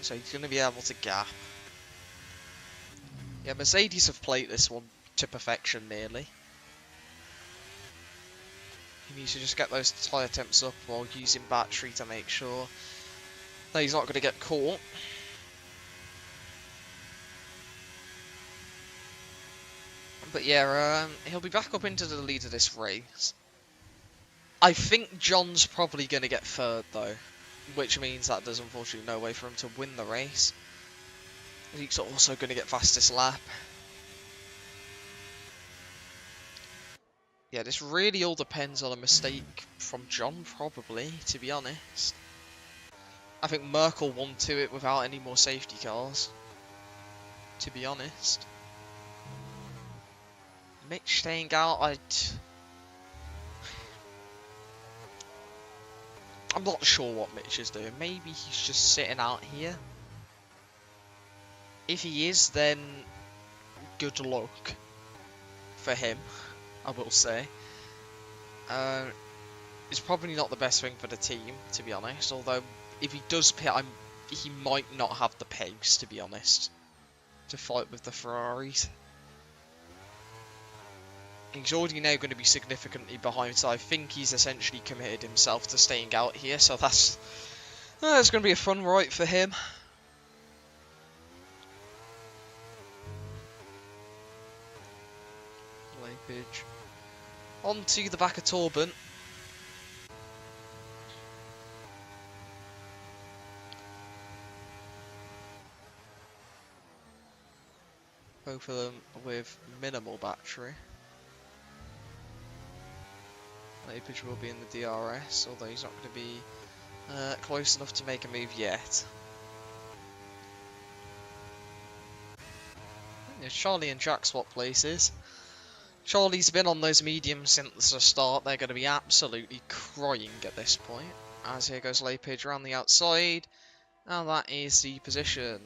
So he's going to be able to gap. Yeah, Mercedes have played this one to perfection nearly. He needs to just get those tyre temps up while using battery to make sure that he's not going to get caught. But yeah, he'll be back up into the lead of this race. I think John's probably going to get third though, which means that there's unfortunately no way for him to win the race. He's also going to get fastest lap. Yeah, this really all depends on a mistake from John, probably, to be honest. I think Merkel won to it without any more safety cars, to be honest. Mitch staying out, I'm not sure what Mitch is doing. Maybe he's just sitting out here. If he is, then good luck for him, I will say. It's probably not the best thing for the team, to be honest. Although, if he does pit, he might not have the pace, to be honest, to fight with the Ferraris. He's already now going to be significantly behind, so I think he's essentially committed himself to staying out here. So that's going to be a fun ride for him. Lapage onto the back of Torben. Both of them with minimal battery. Lapage will be in the DRS, although he's not going to be close enough to make a move yet. There's Charlie and Jack swap places. Charlie's been on those mediums since the start. They're going to be absolutely crying at this point. As here goes Lapage around the outside. And that is the position.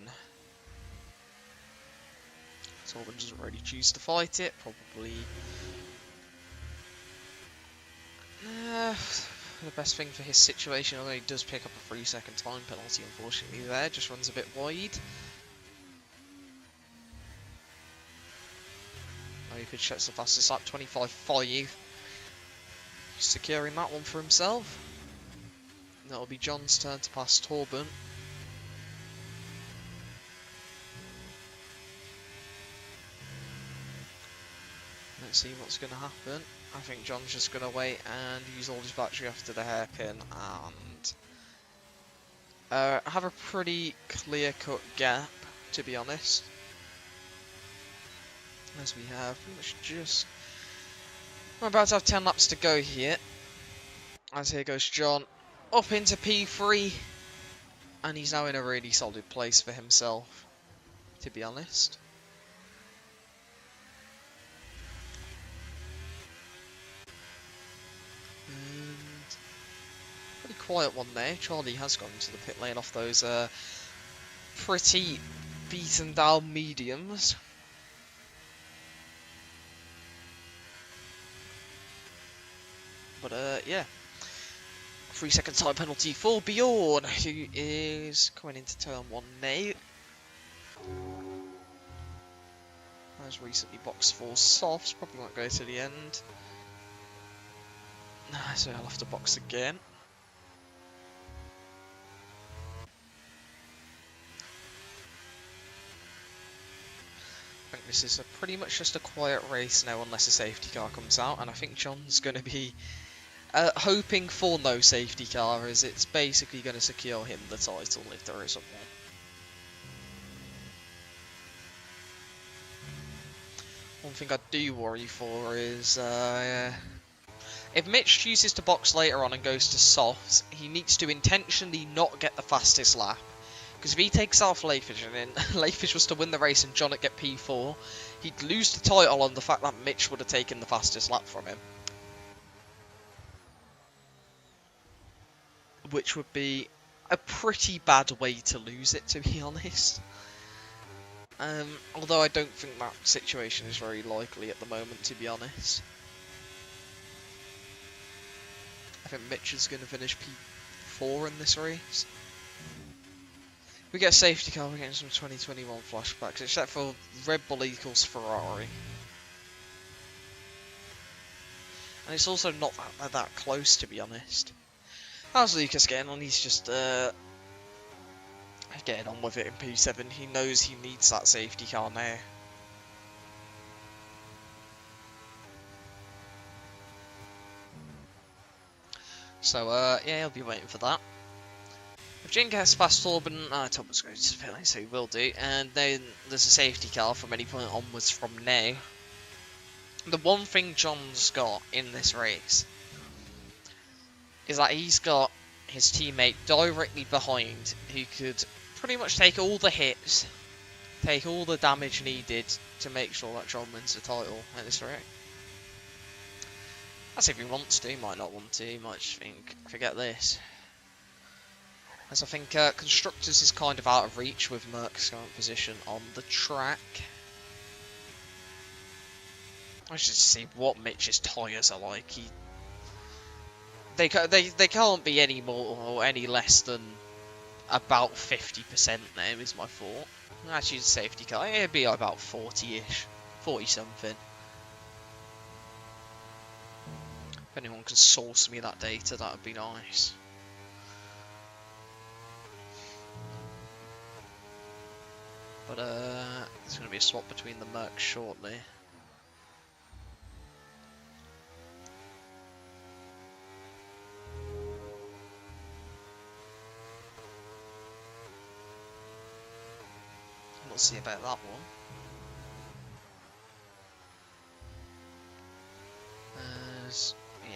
Torben doesn't really choose to fight it. Probably the best thing for his situation, although he does pick up a 3-second time penalty, unfortunately there. Just runs a bit wide. Lapage sets the fastest lap, 25.5. Securing that one for himself. That'll be John's turn to pass Torben. Let's see what's going to happen. I think John's just going to wait and use all his battery after the hairpin and have a pretty clear-cut gap, to be honest. As we have pretty much just... We're about to have 10 laps to go here. As here goes John up into P3. And he's now in a really solid place for himself, to be honest. Pretty quiet one there. Charlie has gone into the pit lane off those pretty beaten down mediums. But yeah, 3-second time penalty for Bjorn, who is coming into turn 1 now. Has recently boxed 4 softs, probably won't go to the end. So I'll have to box again. I think this is pretty much just a quiet race now unless a safety car comes out, and I think John's going to be hoping for no safety car, as it's basically going to secure him the title if there isn't one. One thing I do worry for is if Mitch chooses to box later on and goes to softs, he needs to intentionally not get the fastest lap. Because if he takes off Lapage and then Lapage was to win the race and John would get P4, he'd lose the title on the fact that Mitch would have taken the fastest lap from him. Which would be a pretty bad way to lose it, to be honest. Although I don't think that situation is very likely at the moment, to be honest. I think Mitch is going to finish P4 in this race. We get a safety car, we're getting some 2021 flashbacks, except for Red Bull equals Ferrari. And it's also not that close, to be honest. How's Lucas getting on? He's just getting on with it in P7. He knows he needs that safety car now. So yeah, he'll be waiting for that. If Jin gets past Torben, Torben's going to the pit lane, so he will do. And then there's a safety car from any point onwards from now. The one thing John's got in this race is that he's got his teammate directly behind who could pretty much take all the hits, take all the damage needed to make sure that John wins the title at this rate. That's if he wants to, he might not want to, he might just think, forget this. As I think Constructors is kind of out of reach with Merck's current position on the track. I should see what Mitch's tyres are like. They can't be any more or any less than about 50% now, is my thought. Actually, the safety car, it'd be about 40-ish. 40 something. If anyone can source me that data, that would be nice. But there's going to be a swap between the Mercs shortly. We'll see about that one.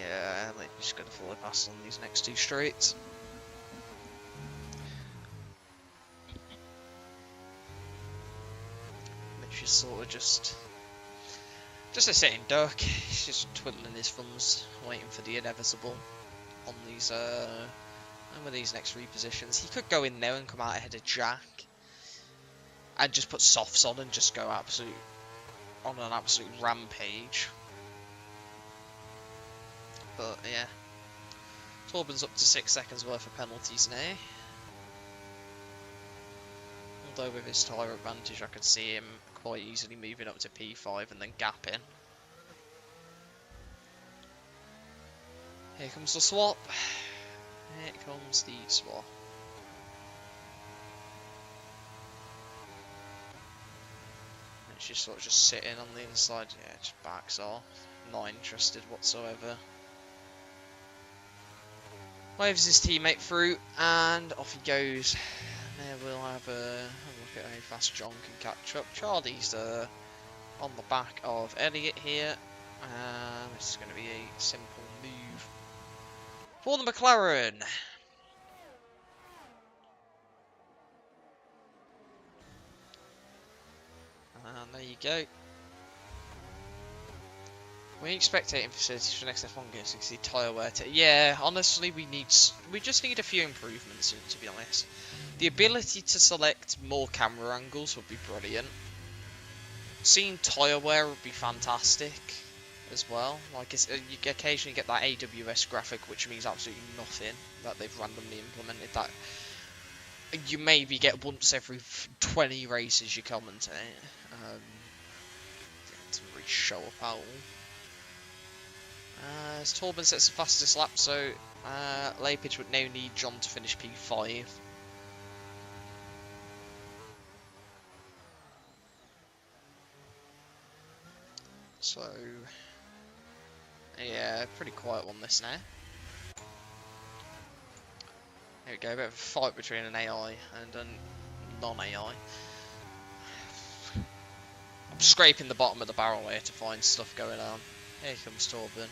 Yeah, they're just going to follow past on these next two straights. Which is sort of just a sitting duck. He's just twiddling his thumbs, waiting for the inevitable on these and with these next repositions. He could go in there and come out ahead of Jack and just put softs on and just go on an absolute rampage. But yeah, Torben's up to 6 seconds worth of penalties now. Although with his tyre advantage, I could see him quite easily moving up to P5 and then gapping. Here comes the swap. Here comes the swap. It's just sort of just sitting on the inside. Yeah, it just backs off. Not interested whatsoever. Waves his teammate through, and off he goes. There we'll have a look at how fast John can catch up. Charlie's on the back of Elliott here, and this is going to be a simple move for the McLaren. And there you go. We need spectating facilities for next F1 games. You can see tyre wear. Yeah, honestly, we just need a few improvements. To be honest, the ability to select more camera angles would be brilliant. Seeing tyre wear would be fantastic as well. Like you occasionally get that AWS graphic, which means absolutely nothing, that they've randomly implemented. That you maybe get once every 20 races you commentate. Doesn't really show up at all. As Torben sets the fastest lap, so Lapage would now need John to finish P5. So, yeah, pretty quiet one this now. Here we go, a bit of a fight between an AI and a non-AI. I'm scraping the bottom of the barrel here to find stuff going on. Here comes Torben.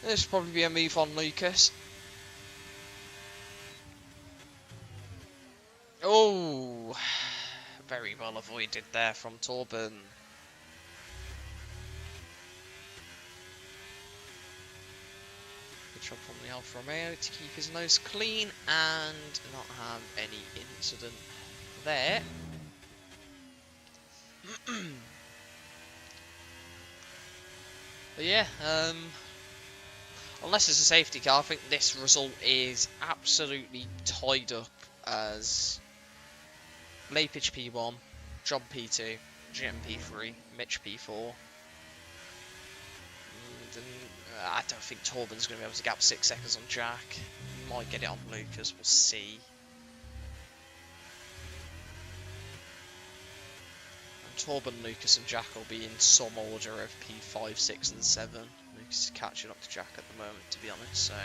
This will probably be a move on Lucas. Oh, very well avoided there from Torben. Good job from the Alfa Romeo to keep his nose clean and not have any incident there. But yeah, unless it's a safety car, I think this result is absolutely tied up as Lapage P1, John P2, Jim P3, Mitch P4. And I don't think Torben's going to be able to gap 6 seconds on Jack. He might get it on Lucas, we'll see. Torben, Lucas and Jack will be in some order of P5, 6 and 7. Lucas is catching up to Jack at the moment, to be honest, so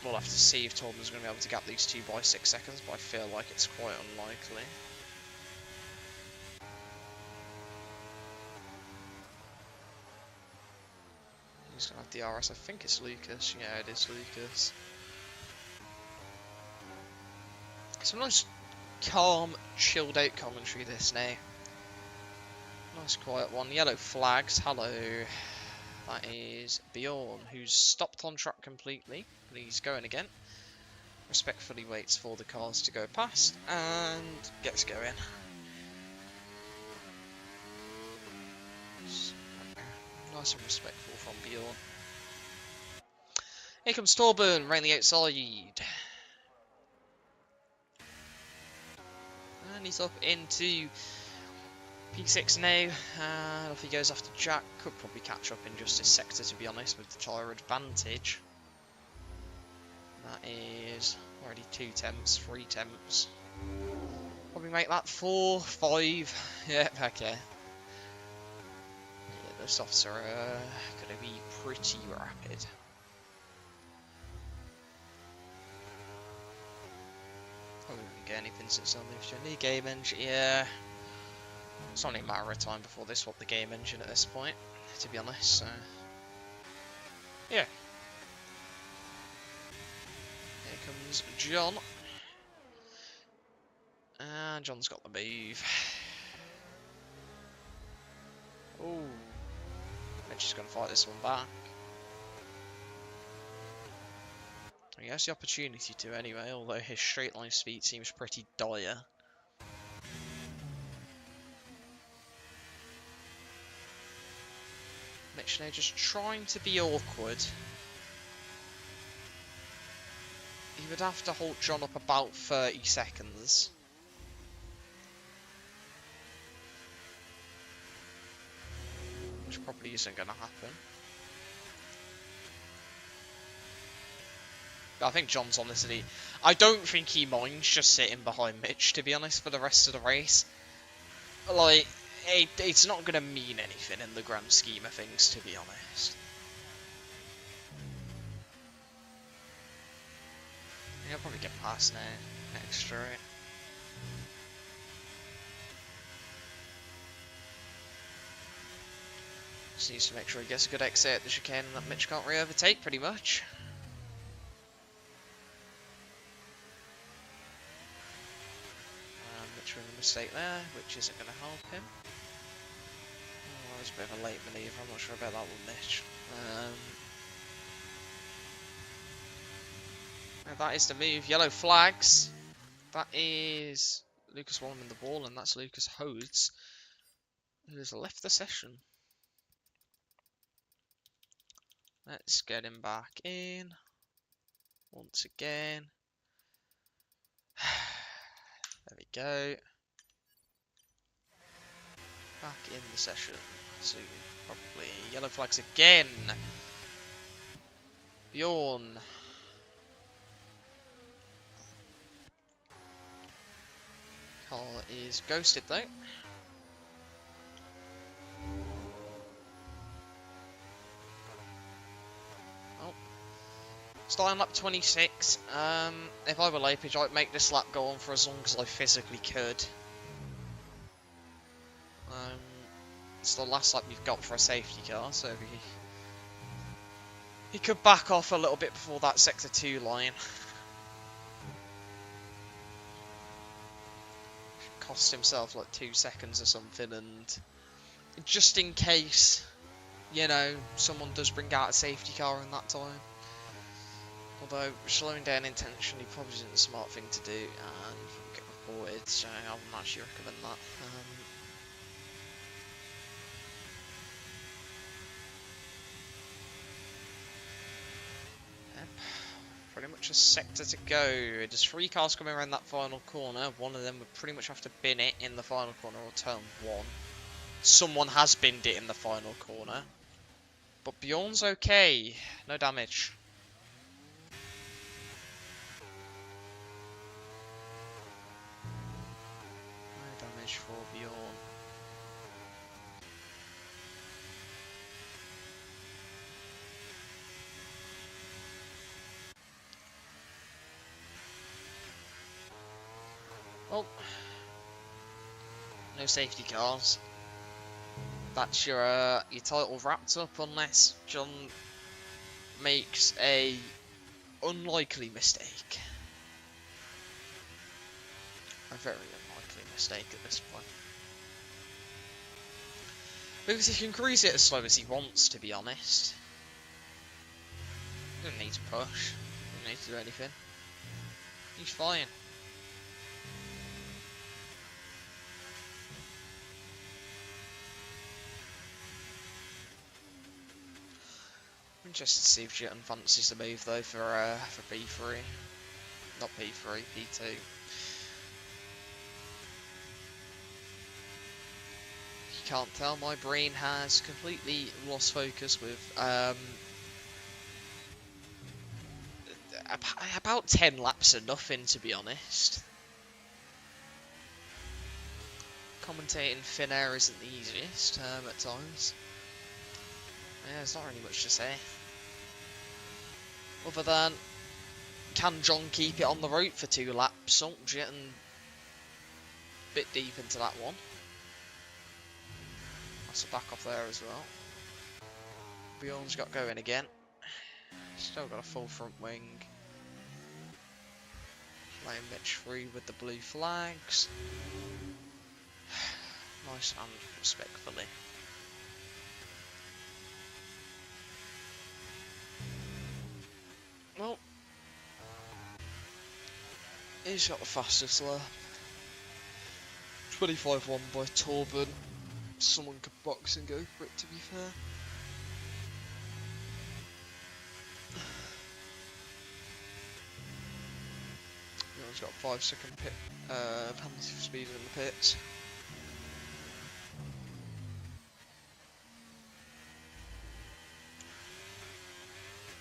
we'll have to see if Torben's going to be able to gap these two by 6 seconds, but I feel like it's quite unlikely. He's going to have DRS, I think it's Lucas. Yeah, it is Lucas. Some nice calm, chilled out commentary this now. Nice quiet one. Yellow flags, hello. That is Bjorn, who's stopped on track completely, but he's going again. Respectfully waits for the cars to go past and gets going. Nice and respectful from Bjorn. Here comes Torburn, round the outside. And he's up into P6 now. And off he goes after Jack. Could probably catch up in just his sector, to be honest, with the tyre advantage. That is already 2 temps, 3 temps. Probably make that 4, 5. Yep, okay. Yeah, the softs are going to be pretty rapid. Probably won't get anything since I moved to a new game engine. Yeah. It's only a matter of time before they swap the game engine at this point, to be honest, so... Yeah. Here comes John. And John's got the move. Ooh. Mitch is going to fight this one back. He has the opportunity to anyway, although his straight line speed seems pretty dire. Mitch now just trying to be awkward. He would have to hold John up about 30 seconds. Which probably isn't going to happen. But I think John's honestly... I don't think he minds just sitting behind Mitch, to be honest, for the rest of the race. Like, it's not going to mean anything in the grand scheme of things, to be honest. He'll probably get past now, extra it. Just needs to make sure he gets a good exit at the chicane and that Mitch can't re-overtake, pretty much. Mitch with a mistake there, which isn't going to help him. Oh, that was a bit of a late manoeuvre, I'm not sure about that one, Mitch. That is the move. Yellow flags. That is Lucas Wallen in the ball, and that's Lucas Hodes, who has left the session. Let's get him back in once again. There we go. Back in the session. So probably yellow flags again. Bjorn. Car is ghosted though. Oh. Starting lap 26. If I were Lapage, I'd make this lap go on for as long as I physically could. It's the last lap you've got for a safety car, so he could back off a little bit before that sector 2 line. Cost himself like 2 seconds or something, and just in case, you know, someone does bring out a safety car in that time. Although slowing down intentionally probably isn't the smart thing to do, and get reported, so I wouldn't actually recommend that. Pretty much a sector to go. There's 3 cars coming around that final corner. One of them would pretty much have to bin it in the final corner or turn 1. Someone has binned it in the final corner. But Bjorn's okay. No damage. No damage for Bjorn. Well, no safety cars. That's your title wrapped up, unless John makes a unlikely mistake. A very unlikely mistake at this point. Because he can cruise it as slow as he wants, to be honest. He doesn't need to push. Doesn't need to do anything. He's fine. Interested to see if Jitten fancies the move though for P3. Not P3, P2. You can't tell, my brain has completely lost focus with about 10 laps of nothing, to be honest. Commentating thin air isn't the easiest at times. Yeah, there's not really much to say. Other than, can John keep it on the road for 2 laps? Oh, Jitten a bit deep into that one. That's a back off there as well. Bjorn's got going again. Still got a full front wing. Playing Mitch free with the blue flags. Nice and respectfully. Well, he's got the fastest lap. 25-1 by Torben. Someone could box and go for it, to be fair. He's got a 5-second pit penalty for speed in the pits.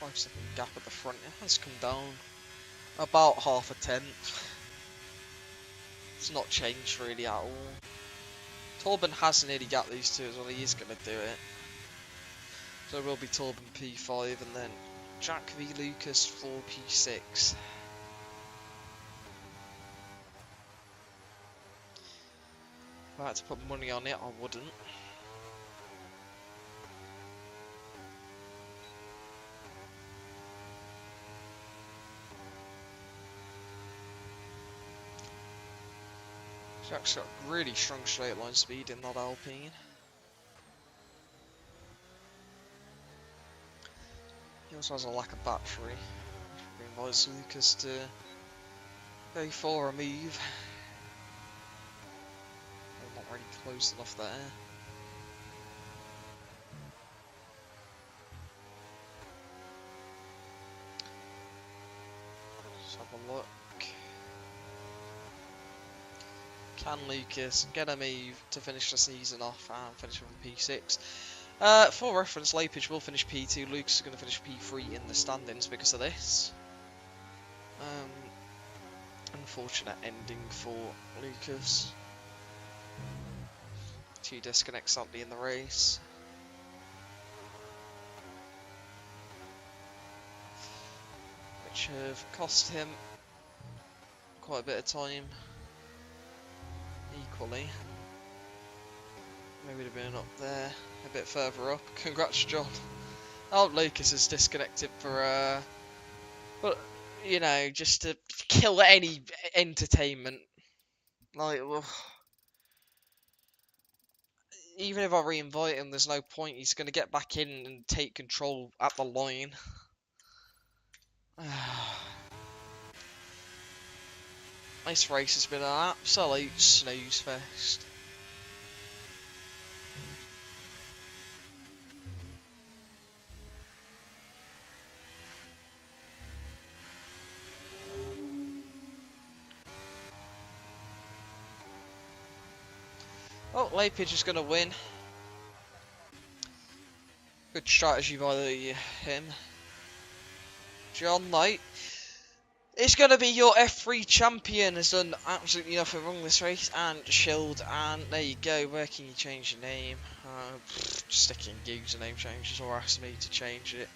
Five-second gap at the front. It has come down about half a tenth. It's not changed really at all. Torben has nearly got these two as well. He is going to do it. So it will be Torben P5 and then Jack v Lucas for P6. If I had to put money on it, I wouldn't. Jack's got really strong straight line speed in that Alpine. He also has a lack of battery. He invites Lucas to go for a move. Not really close enough there. Let's have a look. Can Lucas get a move to finish the season off and finish with P6? For reference, Lapage will finish P2. Lucas is going to finish P3 in the standings because of this. Unfortunate ending for Lucas. 2 disconnects sadly in the race. Which have cost him quite a bit of time. Equally. Maybe would have been up there, a bit further up. Congrats, John. Oh, Lucas is disconnected for, but, you know, just to kill any entertainment. Like, well, even if I re-invite him, there's no point. He's going to get back in and take control at the line. This race has been an absolute snooze fest. Oh, Lapage is going to win. Good strategy by him. John Knight is going to be your F3 champion. Has done absolutely nothing wrong this race and chilled. And there you go. Where can you change your name? Just sticking username changes or ask me to change it.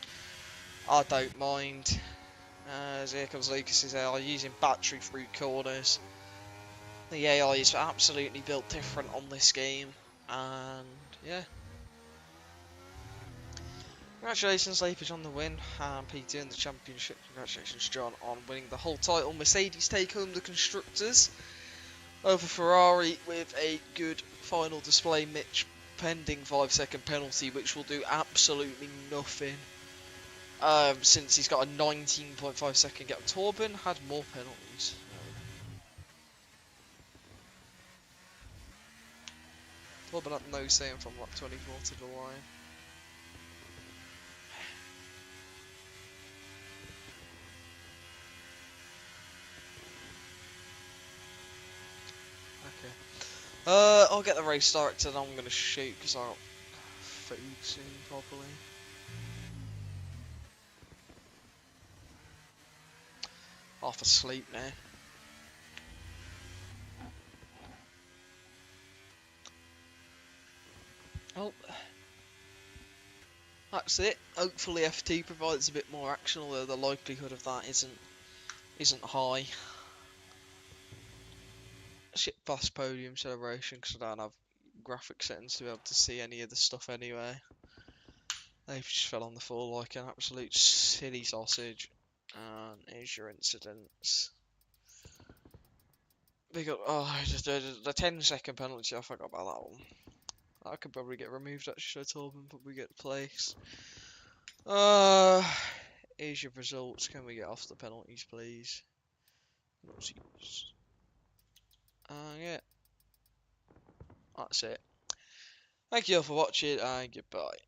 I don't mind. As here comes Lucas's AI using battery through corners. The AI is absolutely built different on this game, and yeah. Congratulations, Lapage, on the win, and P2 in the championship. Congratulations, John, on winning the whole title. Mercedes take home the constructors over Ferrari with a good final display. Mitch pending 5-second penalty, which will do absolutely nothing. Since he's got a 19.5 second gap. Torben had more penalties. Torben had no saying from lap 24 to the line. I'll get the race director and I'm going to shoot because I'll food soon, probably. Half asleep now. Oh, that's it. Hopefully FT provides a bit more action, although the likelihood of that isn't high. Shit past podium celebration because I don't have graphic settings to be able to see any of the stuff anyway. They've just fell on the floor like an absolute silly sausage. And here's your incidents. Big up, oh, the 10-second penalty, I forgot about that one. That could probably get removed actually, I told him, probably get place. Here's your results. Can we get off the penalties, please? Yeah, that's it. Thank you all for watching, and goodbye.